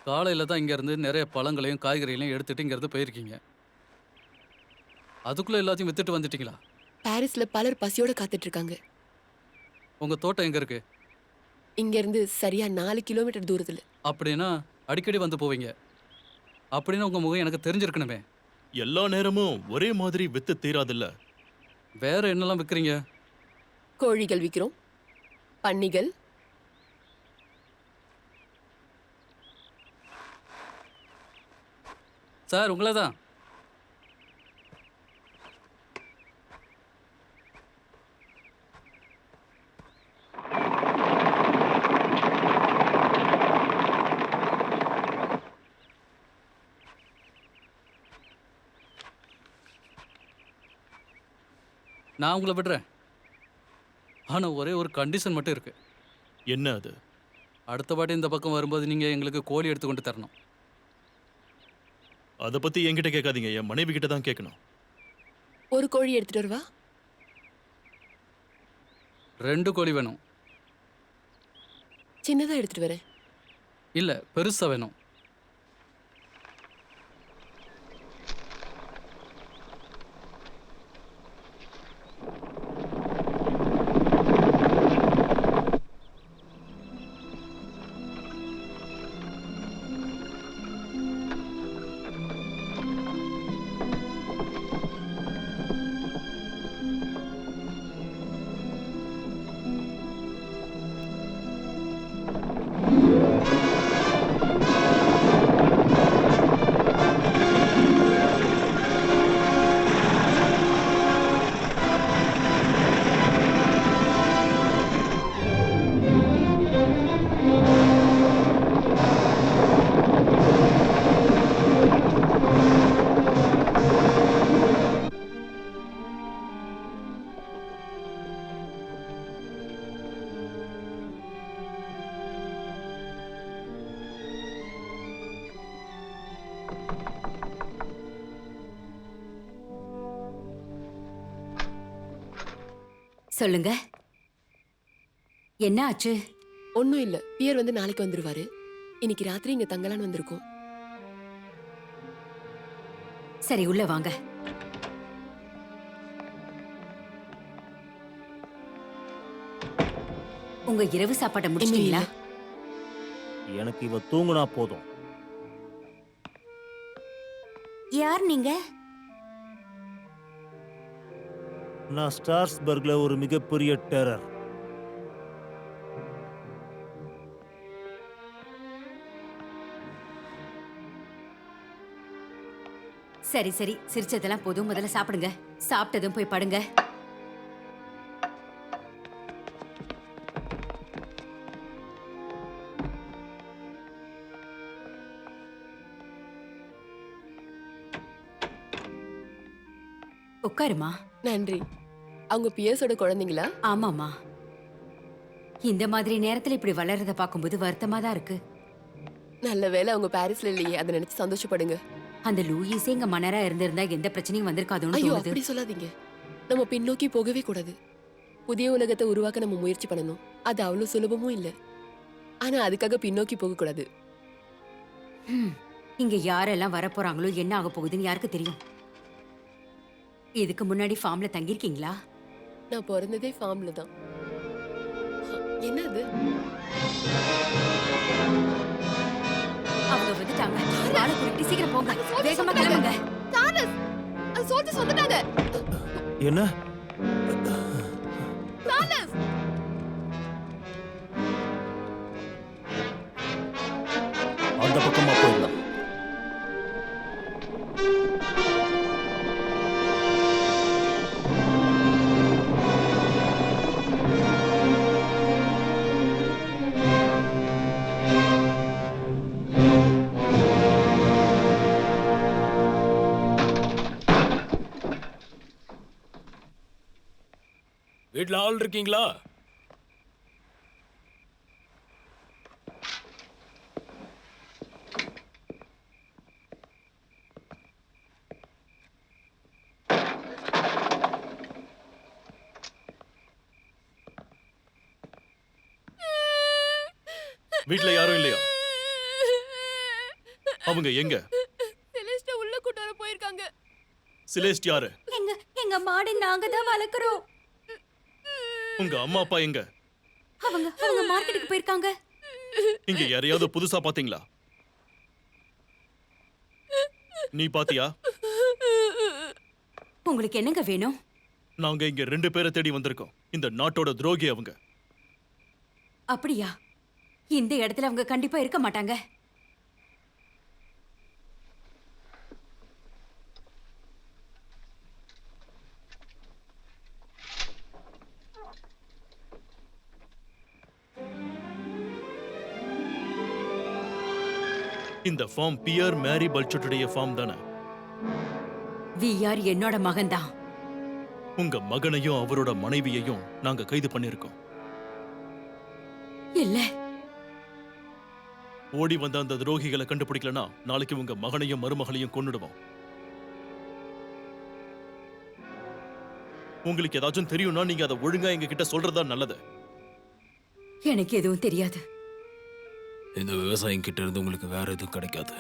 காலையில் தான் இங்கேருந்து நிறைய பழங்களையும் காய்கறிகளையும் எடுத்துட்டு இங்கேருந்து போயிருக்கீங்க. அதுக்குள்ளே எல்லாத்தையும் வித்துட்டு வந்துட்டீங்களா? பாரிஸ்ல பலர் பசியோட காத்துட்டு இருக்காங்க. உங்கள் தோட்டம் எங்கே இருக்கு? இங்க இருந்து சரியா 4 கிலோமீட்டர் தூரத்துல. அப்படின்னா அடிக்கடி வந்து போவீங்க. அப்படின்னு உங்கள் முகம் எனக்கு தெரிஞ்சிருக்கணுமே. எல்லா நேரமும் ஒரே மாதிரி வித்து தீராதில்ல. வேற என்னெல்லாம் விற்கிறீங்க? கோழிகள் விக்கிறோம், பன்னிகள், சார் உங்களை தான். நான் உங்களை விடுறேன். ஆனால் ஒரே ஒரு கண்டிஷன் மட்டும் இருக்கு. என்ன அது? அடுத்த வாட்டி இந்த பக்கம் வரும்போது நீங்கள் எங்களுக்கு கோழி எடுத்து கொண்டு தரணும். அதை பத்தி என்கிட்ட கேட்காதீங்க, என் மனைவி கிட்ட தான் கேட்கணும். ஒரு கோழி எடுத்துட்டு வருவா. 2 கோழி வேணும். சின்னதா எடுத்துட்டு வரேன். இல்லை பெருசாக வேணும். சொல்லுங்க, என்ன ஆச்சு? ஒன்றும் இல்லை, பியர் வந்து நாளைக்கு வந்துருவாரு. இன்னைக்கு ராத்திரி இங்க தங்கலான்னு வந்திருக்கோம். சரி, உள்ள வாங்க. உங்க இரவு சாப்பாட்டை முடிச்சிட்டீங்களா? எனக்கு இவ தூங்குனா போதும். யார் நீங்க? நான் ஸ்டார்ஸ்பர்க்ல ஒரு மிகப்பெரிய டெரர். சரி சரி, சிரிச்சதெல்லாம் போதும், முதல்ல சாப்பிடுங்க. சாப்பிட்டதும் போய் படுங்க. உட்காருமா. நன்றி. அவங்க பியர்ஸோட குழந்தைங்களா? ஆமாமா. இந்த மாதிரி நேரத்துல இப்படி வளர்றத பார்க்கும்போது வருத்தமா தான் இருக்கு. நல்ல வேளை அவங்க பாரிஸ்ல இல்லையே, அதை நினைச்சு சந்தோஷப்படுங்க. அந்த லூயிஸே இங்க மன்னரா இருந்திருந்தா எந்த பிரச்சனையும் வந்திருக்காதுன்னு ஐயோ, தோணுது. அப்படி சொல்லாதீங்க. நம்ம பின்னோக்கி போகவே கூடாது. புதிய உலகத்தை உருவாக்க நம்ம முயற்சி பண்ணணும். அது அவ்வளவு சுலபமும் இல்லை. ஆனா அதுக்காக பின்னோக்கி போக கூடாது. இங்க யாரெல்லாம் வரப்போறாங்களோ என்ன ஆக போகுதுன்னு யாருக்கு தெரியும்? இதுக்கு முன்னாடி ஃபார்ம்ல தங்கியிருக்கீங்களா? நான் பிறந்ததே ஃபார்ம்ல தான். என்ன அது? அவங்க வந்துட்டாங்க. ஆளை கூட்டிட்டு சீக்கிரம் போங்க. வேகமா கிளம்புங்க. சார்லஸ், அது சோல்ஜர்ஸ் வந்துட்டாங்க. என்ன? சார்லஸ், அந்த பக்கமா போயிடலாம். வீட்டில் ஆள் இருக்கீங்களா? வீட்ல யாரும் இல்லையா? அவங்க எங்க? செலஸ்ட உள்ள கூட்டார போயிருக்காங்க. சிலேஸ்ட் யாரு? எங்க எங்க மாடு நாங்க தான் வளர்க்குறோம். உங்க அம்மா அப்பா எங்க? அவங்க அவங்க மார்க்கெட்டுக்கு போயிருக்காங்க. இங்க யாரையாவது புதுசா பாத்தீங்களா? நீ பாத்தியா? உங்களுக்கு என்னங்க வேணும்? நாங்க இங்க 2 பேரை தேடி வந்திருக்கோம். இந்த நாட்டோட துரோகி அவங்க. அப்படியா? இந்த இடத்துல அவங்க கண்டிப்பா இருக்க மாட்டாங்க. இந்த ஃபார்ம் பியர் மேரி பல்சுட்டுடைய ஃபார்ம் தானே? விஆர் என்னோட மகன்தான். உங்க மகனையும் அவரோட மனைவியையும் நாங்க கைது பண்ணிருக்கோம். இல்ல, ஓடி வந்த அந்த துரோகிகளை கண்டுபிடிக்கலனா நாளைக்கு உங்க மகனையும் மருமகளையும் கொன்னுடுவோம். உங்களுக்கு ஏதாச்சும் தெரியும்னா நீங்க அதை ஒழுங்கா எங்க கிட்ட சொல்றதா நல்லது. எனக்கு எதுவும் தெரியாது. இந்த விவசாயம் கிட்ட இருந்து உங்களுக்கு வேற எதுவும் கிடைக்காது.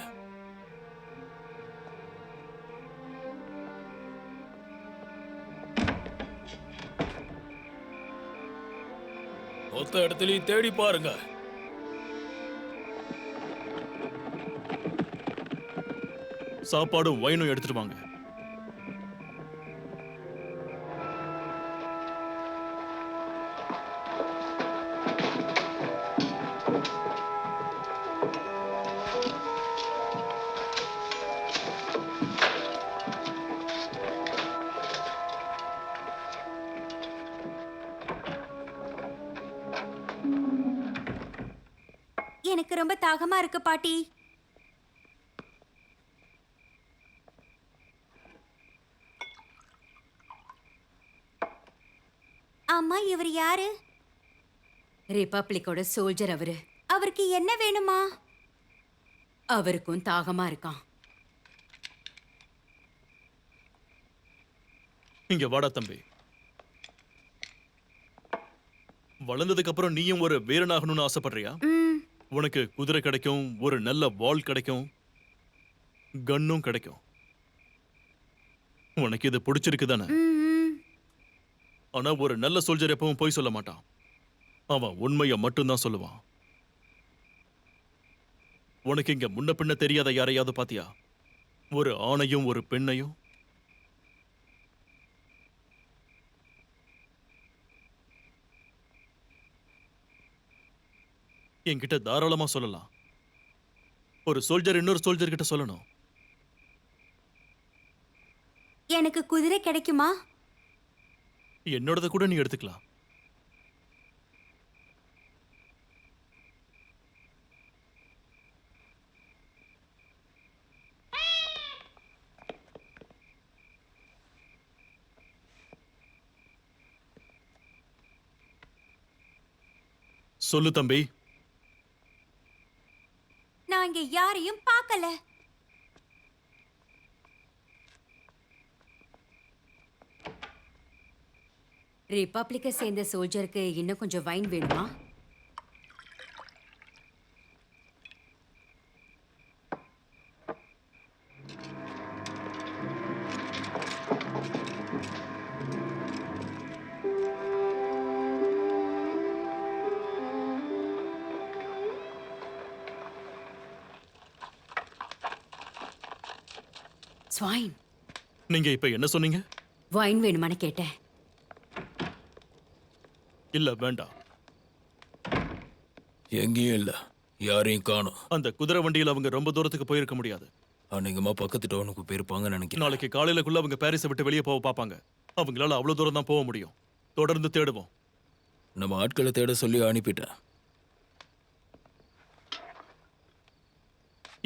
மொத்த இடத்துலயும் தேடி பாருங்க. சாப்பாடும் வைனும் எடுத்துட்டு வாங்க. எனக்கு ரொம்ப தாகமா இருக்கு பாட்டி. அம்மா, இவர் யாரு? ரிபப்ளிக்கோட சோல்ஜர் அவரு. அவருக்கு என்ன வேணுமா? அவருக்கும் தாகமா இருக்கான். இங்க வாடா தம்பி. வளர்ந்ததுக்கு அப்புறம் நீயும் ஒரு வீரனாகணும்னு ஆசைப்படுறியா? உனக்கு குதிரை கிடைக்கும், ஒரு நல்ல வாள் கிடைக்கும், கன்னும் கிடைக்கும். உனக்கு இது பிடிச்சிருக்கு தானே? ஆனா ஒரு நல்ல சோல்ஜர் எப்பவும் போய் சொல்ல மாட்டான். அவன் உண்மையை மட்டும்தான் சொல்லுவான். உனக்கு இங்க முன்ன பின்ன தெரியாத யாரையாவது பாத்தியா? ஒரு ஆணையும் ஒரு பெண்ணையும்? என்கிட்ட தாராளமா சொல்லலாம். ஒரு சோல்ஜர் இன்னொரு சோல்ஜர் கிட்ட சொல்லணும். எனக்கு குதிரை கிடைக்குமா? என்னோடத கூட நீ எடுத்துக்கலாம். சொல்லு தம்பி. நான் இங்க யாரையும் பார்க்கல. ரிபப்ளிக்க சேர்ந்த சோல்ஜருக்கு இன்னும் கொஞ்சம் வைன் வேணுமா? ஸ்வைன். நீங்க இப்ப என்ன சொன்னீங்க? வைன் வேணுமான்னு கேட்டேன். இல்ல, வேண்டாம். எங்கேயும் இல்ல, யாரையும் காணோம். அந்த குதிரை வண்டியில அவங்க ரொம்ப தூரத்துக்கு போயிருக்க முடியாது. அன்னைக்குமா பக்கத்து டவுனுக்கு போயிருப்பாங்கன்னு நினைக்கிறேன். நாளைக்கு காலையிலக்குள்ள அவங்க பாரிஸை விட்டு வெளியே போக பார்ப்பாங்க. அவங்களால அவ்வளவு தூரம் தான் போக முடியும். தொடர்ந்து தேடுவோம். நம்ம ஆட்களை தேட சொல்லி அனுப்பிட்டேன்.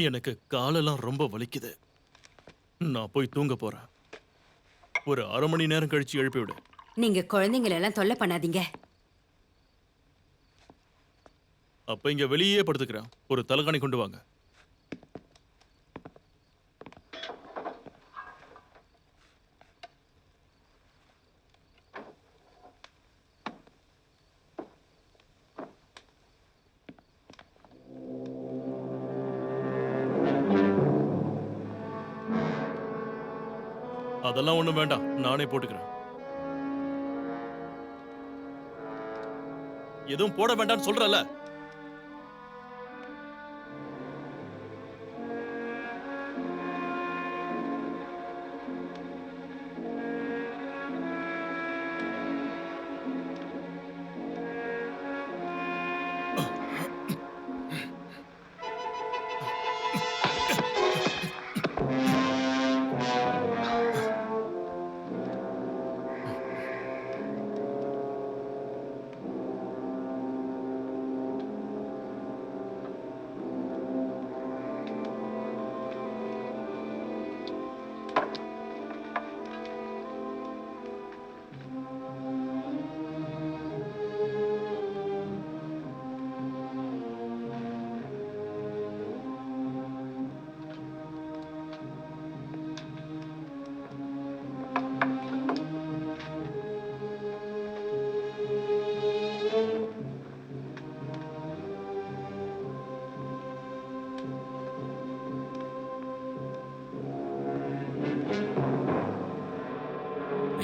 எனக்கு காலெல்லாம் ரொம்ப வலிக்குது. நான் போய் தூங்க போறேன். ஒரு 1/2 மணி நேரம் கழிச்சு எழுப்பி விடு. நீங்க குழந்தைங்களை எல்லாம் தொல்லை பண்ணாதீங்க. அப்ப இங்க வெளியே படுத்துக்கிறேன். ஒரு தலகாணி கொண்டு வாங்க. அதெல்லாம் ஒண்ணும் வேண்டாம், நானே போட்டுக்கிறேன். எதுவும் போட வேண்டாம்னு சொல்றல.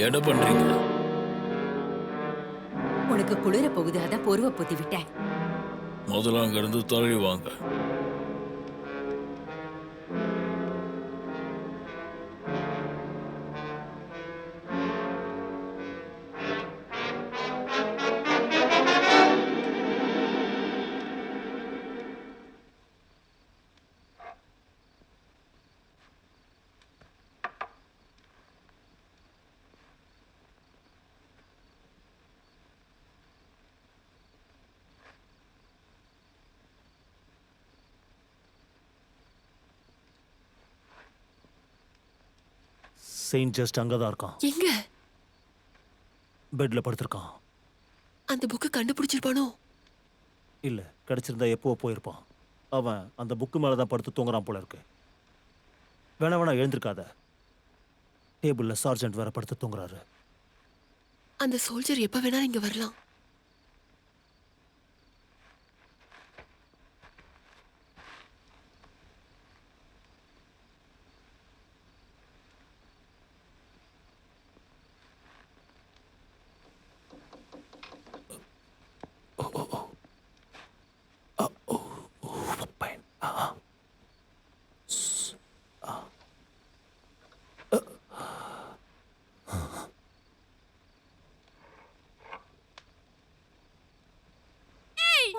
என்ன பண்றீங்க? உனக்கு குளிர போகுது, அதான் போர்வை பொத்தி விட்டேன். முதல்ல அங்க இருந்து தொலைவி வாங்க. செயின்ட் ஜஸ்ட் அங்கதான் இருக்கான். எங்க? பெட்ல படுத்திருக்கான். அந்த புக்கு கண்டுபிடிச்சிருப்பானோ? இல்ல, கிடைச்சிருந்தா எப்போ போயிருப்பான். அவன் அந்த புக்கு மேலதான் படுத்து தூங்குறான் போல இருக்கு. வேணா எழுந்திருக்காத. டேபிள்ல சார்ஜென்ட் வேற படுத்து தூங்குறாரு. அந்த சோல்ஜர் எப்ப வேணாலும் இங்க வரலாம்.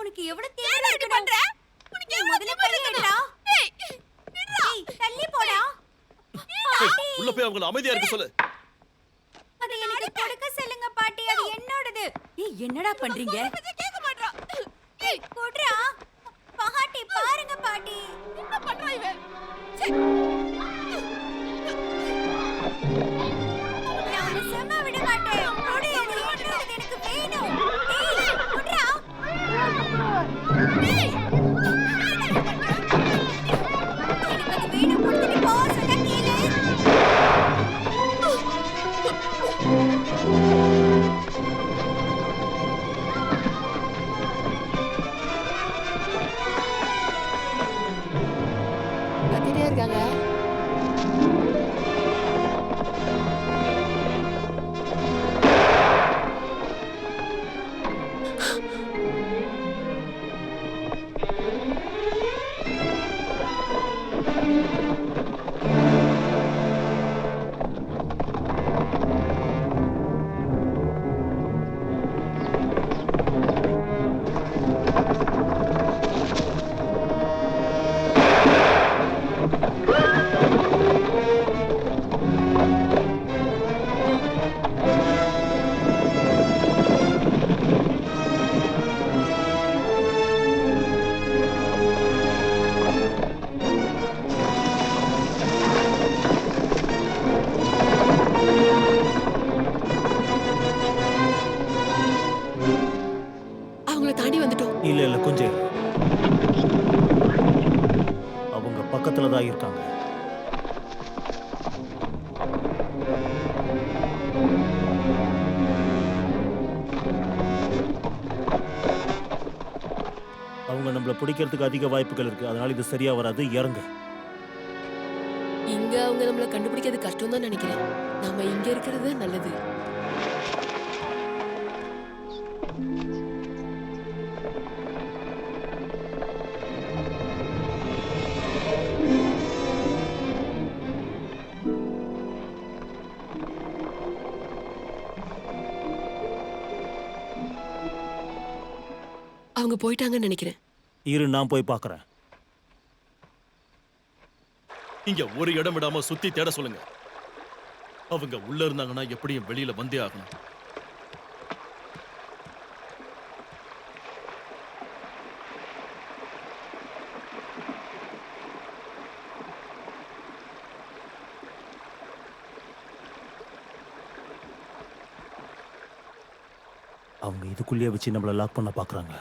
உனக்கு எவ்வளவு தேவை பண்ற? உனக்கு முதல்ல பையடா. ஏய் தள்ளி போடா. உள்ள போய் அவங்கள அமைதியா இருக்க சொல்லு. அது எனக்கு கொடுக்க சொல்லுங்க பாட்டி, அது என்னோடது. ஏய் என்னடா பண்றீங்க? கேட்க மாட்டறா. ஏய் போடுடா. பாட்டி பாருங்க பாட்டி. என்ன பண்றா இவன்? நான் சும்மா விட மாட்டேன். போடு, அது என்னோடது, எனக்கு வேணும். ஏய் போடுடா. ஏய் எனக்கு அது வேணும், கொடுத்துட்டு போ சொன்னா கேளு. கத்திட்டே இருக்காங்க. இல்ல கொஞ்சம் இரு. அவங்க பக்கத்துல தான் இருக்காங்க. அவங்க நம்மள பிடிக்கிறதுக்கு அதிக வாய்ப்புகள் இருக்கு. அதனால இது சரியா வராது. இறங்க. இங்க அவங்க நம்மள கண்டுபிடிக்கிறது கஷ்டம் தான் நினைக்கிறேன். நாம இங்க இருக்கிறது நல்லது. அவங்க போயிட்டாங்கன்னு நினைக்கிறேன். இரு, நான் போய் பார்க்கறேன். இங்க ஒரு இடம் விடாம சுத்தி தேட சொல்லுங்க. அவங்க உள்ள இருந்தாங்கன்னா எப்படியும் வெளியில வந்தே ஆகணும். அவங்க இதுக்குள்ளேயே வச்சு நம்மளை லாக் பண்ண பார்க்குறாங்க.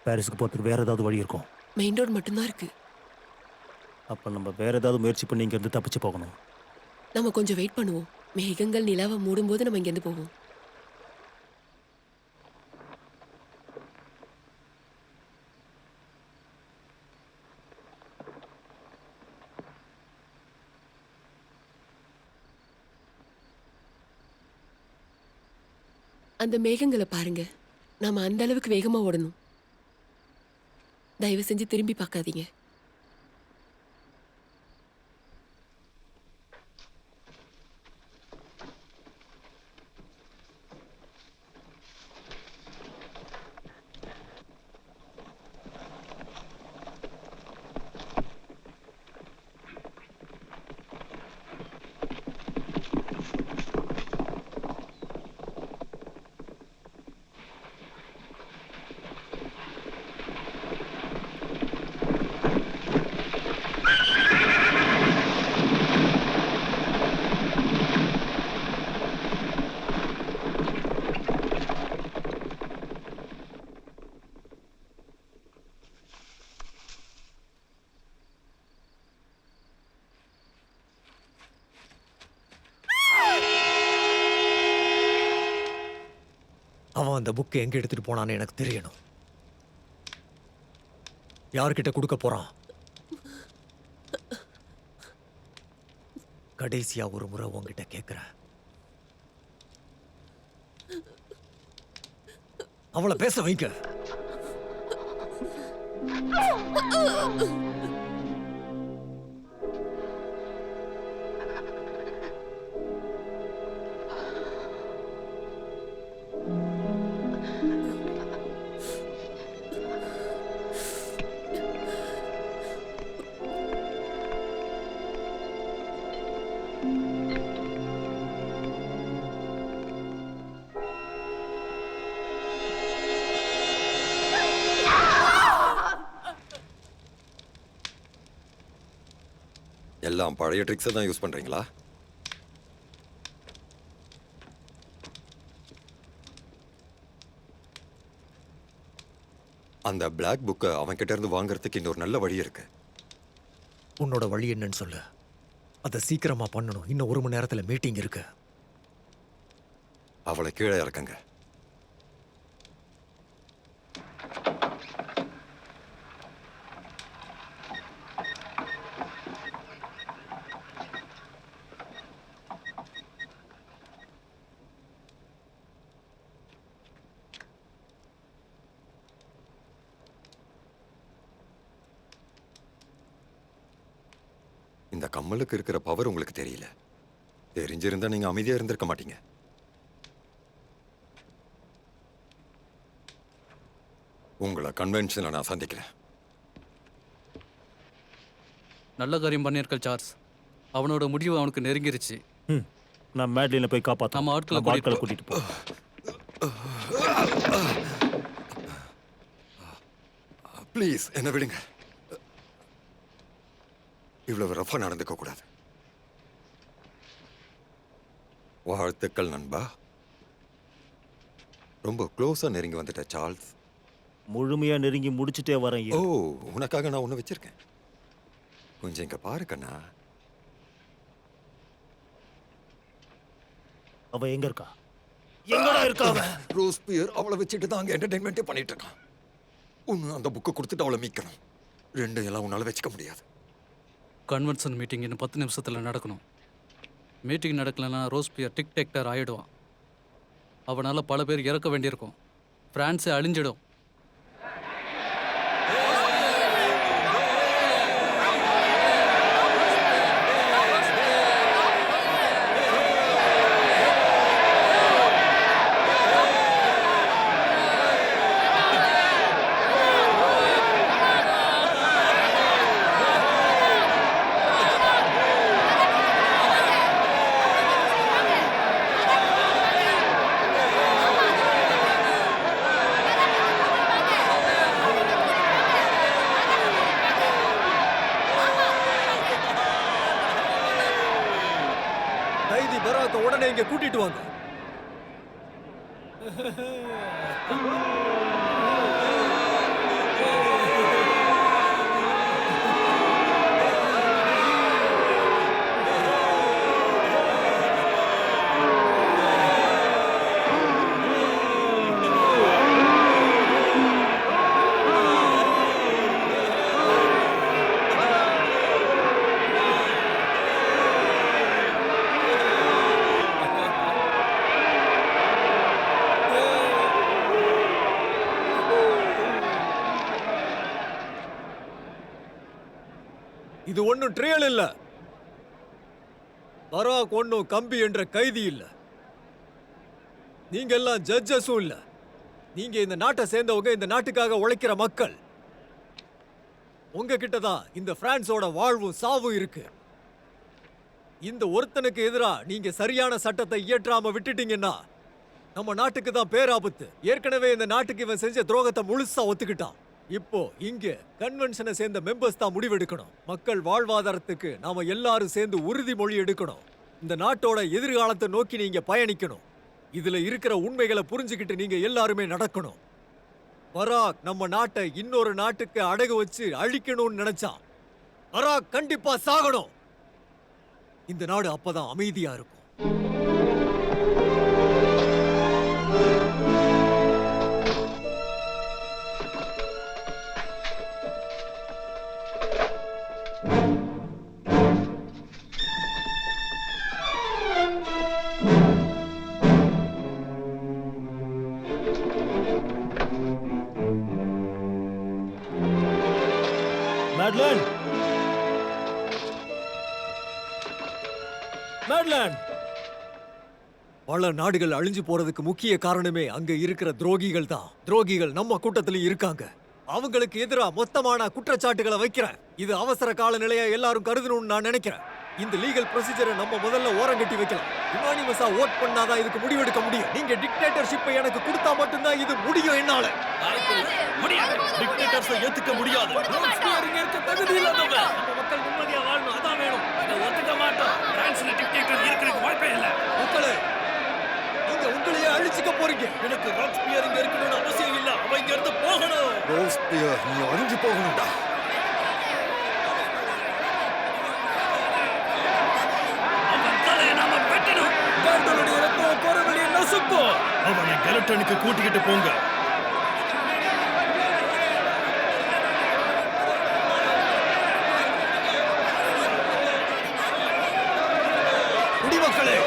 பாரிஸுக்கு போகிறதுக்கு வேற ஏதாவது வழி இருக்கும். மெயின் ரோட் மட்டும்தான் இருக்கு. அப்போ நம்ம வேற ஏதாவது முயற்சி பண்ணி இங்கேருந்து தப்பிச்சு போகணும். நம்ம கொஞ்சம் வெயிட் பண்ணுவோம். மேகங்கள் நிலாவை மூடும்போது நம்ம இங்கேருந்து போவோம். அந்த மேகங்களை பாருங்க. நாம அந்த அளவுக்கு வேகமா ஓடணும். தயவு செஞ்சு திரும்பி பார்க்காதீங்க. அவன் அந்த புக்கை எங்க எடுத்துட்டு போனான்னு எனக்கு தெரியணும். யார்கிட்ட கொடுக்க போறான்? கடைசியா ஒரு முறை உன்கிட்ட கேட்கிறேன். அவளை பேச வைங்க. எல்லாம் பழைய ட்ரிக்ஸை தான் யூஸ் பண்றீங்களா? அந்த பிளாக் புக்கை அவன்கிட்ட இருந்து வாங்குறதுக்கு இன்னொரு நல்ல வழி இருக்கு. உன்னோட வழி என்னன்னு சொல்லு. அதை சீக்கிரமா பண்ணணும். இன்னும் 1 மணி நேரத்துல மீட்டிங் இருக்கு. அவளை கீழே இறக்குங்க. இந்த கம்மலுக்கு இருக்கிற பவர் உங்களுக்கு தெரியல. தெரிஞ்சிருந்தா நீங்க அமைதியா இருந்திருக்க மாட்டீங்க. உங்களை கன்வென்ஷன்ல நான் சந்திக்கிறேன். நல்ல காரியம் பண்ணியிருக்க சார்ஸ். அவனோட முடிவு அவனுக்கு நெருங்கிருச்சு. நான் மேட்லினை போய் காப்பாற்ற நம்ம ஆட்களை கூட்டிட்டு போ. ப்ளீஸ் என்ன விடுங்க. இவ்வளவு ரஃபா நடந்துக்க கூடாது. வாழ்த்துக்கள் நண்பா. ரொம்ப க்ளோஸா நெருங்கி வந்துட்ட சார்ல்ஸ். முழுமையா நெருங்கி முடிச்சுட்டே வரேன். ஓ, உனக்காக நான் ஒண்ணு வச்சிருக்கேன். கொஞ்சம் இங்க பாரு கண்ணா. அவ எங்க இருக்கா? எங்கடா இருக்கா அவ? ரோஸ்பியர் அவளை வச்சுட்டு தான் அங்க என்டர்டைன்மெண்ட்டே பண்ணிட்டு இருக்கான். ஒன்னு அந்த புக்கை கொடுத்துட்டு அவளை மீட்கணும். ரெண்டு எல்லாம் உன்னால வச்சுக்க முடியாது. கன்வென்ஷன் மீட்டிங் இன்னும் 10 நிமிஷத்தில் நடக்கணும். மீட்டிங் நடக்கலைன்னா ரோஸ்பியர் டிக்டேக்டர் ஆயிடுவான். அவனால் பல பேர் இறக்க வேண்டியிருக்கும். பிரான்ஸே அழிஞ்சிடும். கைதி பராக்க உடனே இங்க கூட்டிட்டு வாங்க. இது ஒண்ணும் ட்ரையல் இல்ல. பராக் ஒண்ணும் கம்பி என்ற கைதி இல்ல. நீங்க எல்லாம் ஜட்ஜஸும் இல்ல. நீங்க இந்த நாட்டை சேர்ந்தவங்க, இந்த நாட்டுக்காக உழைக்கிற மக்கள். உங்ககிட்ட தான் இந்த பிரான்ஸோட வாழ்வும் சாவும் இருக்கு. இந்த ஒருத்தனுக்கு எதிரா நீங்க சரியான சட்டத்தை இயற்றாம விட்டுட்டீங்கன்னா நம்ம நாட்டுக்கு தான் பேராபத்து. ஏற்கனவே இந்த நாட்டுக்கு இவன் செஞ்ச துரோகத்தை முழுசா ஒத்துக்கிட்டான். இப்போ இங்க கன்வென்ஷனை சேர்ந்த மெம்பர்ஸ் தான் முடிவெடுக்கணும். மக்கள் வாழ்வாதாரத்துக்கு நாம எல்லாரும் சேர்ந்து உறுதிமொழி எடுக்கணும். இந்த நாட்டோட எதிர்காலத்தை நோக்கி நீங்க பயணிக்கணும். இதுல இருக்கிற உண்மைகளை புரிஞ்சுக்கிட்டு நீங்க எல்லாருமே நடக்கணும். பராக் நம்ம நாட்டை இன்னொரு நாட்டுக்கு அடகு வச்சு அழிக்கணும்னு நினைச்சான். பராக் கண்டிப்பா சாகணும். இந்த நாடு அப்பதான் அமைதியா இருக்கும். மேட்லன்! மேட்லன்! பல நாடுகள் அழிஞ்சு போறதுக்கு முக்கிய காரணமே அங்க இருக்கிற துரோகிகள் தான். துரோகிகள் நம்ம கூட்டத்திலும் இருக்காங்க. அவங்களுக்கு எதிரா மொத்தமான குற்றச்சாட்டுகளை வைக்கிறேன். இது அவசர கால நிலையா எல்லாரும் கருதணும்னு நான் நினைக்கிறேன். இந்த லீகல் ப்ரொசீஜரை நம்ம முதல்ல ஓரங்கட்டி வைக்கலாம். யுனானிமஸா ஓட் பண்ணாதான் இதுக்கு முடிவெடுக்க முடியும். நீங்க டிக்டேட்டர்ஷிப்பை எனக்கு கொடுத்தா மட்டும்தான் இது முடியும். என்னால முடியாது. டிக்டேட்டர்ஸை ஏத்துக்க முடியாது. ரோஸ்பியர் இருக்க தகுதி இல்லாதவங்க. நம்ம மக்கள் நிம்மதியா வாழணும். அதான் வேணும். அதை ஒத்துக்க மாட்டோம். பிரான்ஸ்ல டிக்டேட்டர் இருக்கிறதுக்கு வாய்ப்பே இல்ல. மக்களே, நீங்க உங்களையே அழிச்சுக்க போறீங்க. எனக்கு ராக்ஸ்பியர் இங்க இருக்கணும்னு அவசியம் இல்ல. அவன் இங்க இருந்து போகணும். ரோஸ்பியர், நீ அழிஞ்சு போகணும்டா. அவன் தலையை நாம வெட்டணும். கார்டனுடைய ரத்தம் குறவழியை நசுப்போம். அவனை கெலட்டனுக்கு கூட்டிக்கிட்டு போங்க. குடிமக்களே,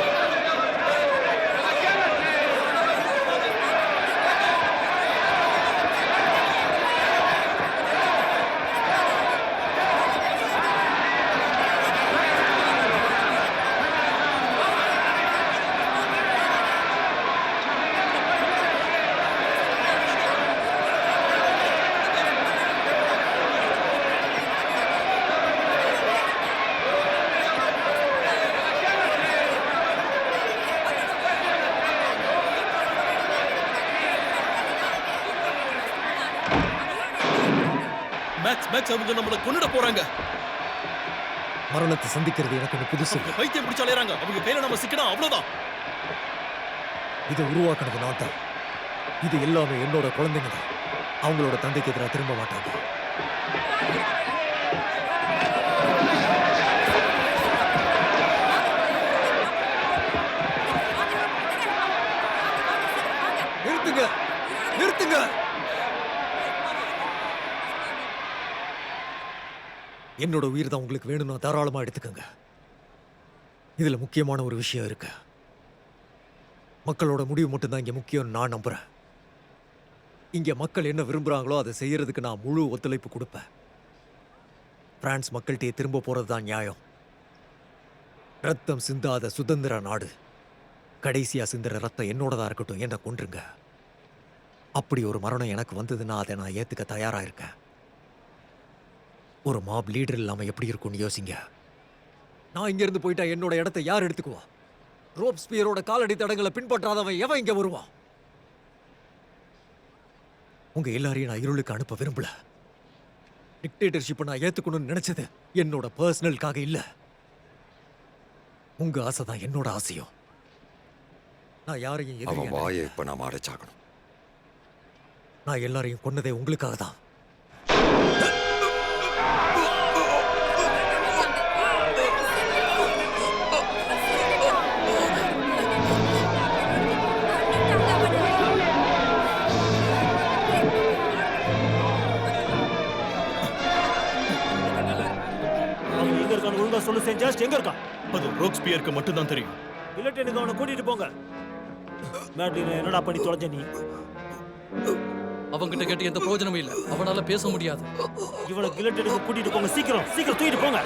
மேக்ஸ் அவங்க நம்மள கொன்னுட போறாங்க. மரணத்தை சந்திக்கிறது எனக்கு ஒண்ணு புதுசு இல்ல. பைத்தியம் பிடிச்சு அலையறாங்க. அவங்க கையில நம்ம சிக்கினா அவ்வளவுதான். இதை உருவாக்குனது நான் தான். இது எல்லாமே என்னோட குழந்தைங்க தான். அவங்களோட தந்தைக்கு எதிராக திரும்ப மாட்டாங்க. நிறுத்துங்க, நிறுத்துங்க. என்னோட உயிர் தான் உங்களுக்கு வேணும்னா தாராளமா எடுத்துக்கோங்க. இதுல முக்கியமான ஒரு விஷயம் இருக்கு. மக்களோட முடிவு மட்டும்தான் இங்க முக்கியம் நான் நம்புறேன். இங்க மக்கள் என்ன விரும்புறாங்களோ அதை செய்யறதுக்கு நான் முழு ஒத்துழைப்பு கொடுப்பேன். பிரான்ஸ் மக்கள்கிட்டயே திரும்ப போறது தான் நியாயம். ரத்தம் சிந்தாத சுதந்திர நாடு. கடைசியா சிந்துற ரத்தம் என்னோடதா இருக்கட்டும், என்ன கொன்றுங்க. அப்படி ஒரு மரணம் எனக்கு வந்ததுன்னா அதை நான் ஏத்துக்க தயாரா இருக்கேன். ஒரு மாப் லீடர் இல்லாம எப்படி இருக்கும்னு யோசிங்க. நான் இங்க இருந்து போயிட்டா என்னோட இடத்தை யார் எடுத்துக்குவா? ரோப்ஸ்பியரோட காலடி தடங்களை பின்பற்றாதவன் எவன் இங்க வருவான்? உங்க எல்லாரையும் நான் இருளுக்கு அனுப்ப விரும்பல. டிக்டேட்டர்ஷிப்பை நான் ஏத்துக்கணும்னு நினைச்சது என்னோட பர்சனலுக்காக இல்ல. உங்க ஆசை தான் என்னோட ஆசையும். நான் யாரையும் அவன் எதிரியா வாயை இப்ப நாம அடைச்சாகணும். நான் எல்லாரையும் கொன்னதே உங்களுக்காக தான். அவன் எங்க இருக்கான்னு ஒழுங்கா சொல்லு செஞ்சாஸ்ட். எங்க இருக்கான்? அது ரோக்ஸ்பியருக்கு மட்டும்தான் தெரியும். கில்லட்டினுக்கு அவனை கூட்டிட்டு போங்க. மேட்லின் என்னடா பண்ணி தொலைஞ்ச நீ? அவங்கிட்ட கேட்டு எந்த பிரயோஜனமும் இல்லை. அவனால பேச முடியாது. இவனை கில்லட்டினுக்கு கூட்டிட்டு போங்க. சீக்கிரம் சீக்கிரம் தூக்கிட்டு போங்க.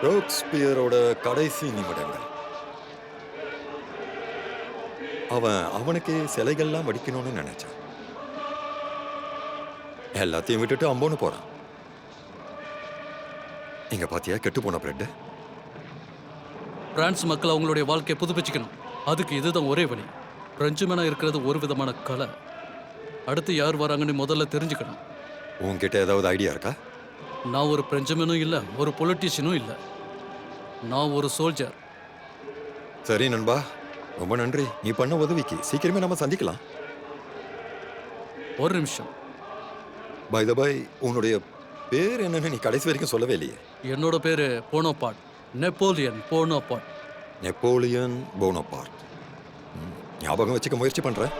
ரோக்ஸ்பியரோட கடைசி நிமிடங்கள். அவன் அவனுக்கு சிலைகள்லாம் வடிக்கணும்னு நினைச்சான். எல்லாத்தையும் விட்டுட்டு அம்போன்னு போறான். இங்க பாத்தியா கெட்டு போன பிரெட்? பிரான்ஸ் மக்கள் அவங்களுடைய வாழ்க்கையை புதுப்பிச்சுக்கணும். அதுக்கு இதுதான் ஒரே வழி. பிரெஞ்சு மேனா இருக்கிறது ஒரு விதமான கலை. அடுத்து யார் வராங்கன்னு முதல்ல தெரிஞ்சுக்கணும். உன்கிட்ட ஏதாவது ஐடியா இருக்கா? நான் ஒரு பிரெஞ்சுமேனும் இல்லை, ஒரு பொலிட்டீஷியனும் இல்லை. நான் ஒரு சோல்ஜர். சரி நண்பா, ரொம்ப நன்றி. நீ பண்ண உதவிக்கு. சீக்கிரமே நம்ம சந்திக்கலாம். ஒரு நிமிஷம். பை த பை, உன்னுடைய பேர் என்னன்னு நீ கடைசி வரைக்கும் சொல்லவே இல்லையே. என்னோட பேரு Bonaparte, Napoleon Bonaparte. Napoleon Bonaparte. ஞாபகம் வச்சுக்க முயற்சி பண்றேன்.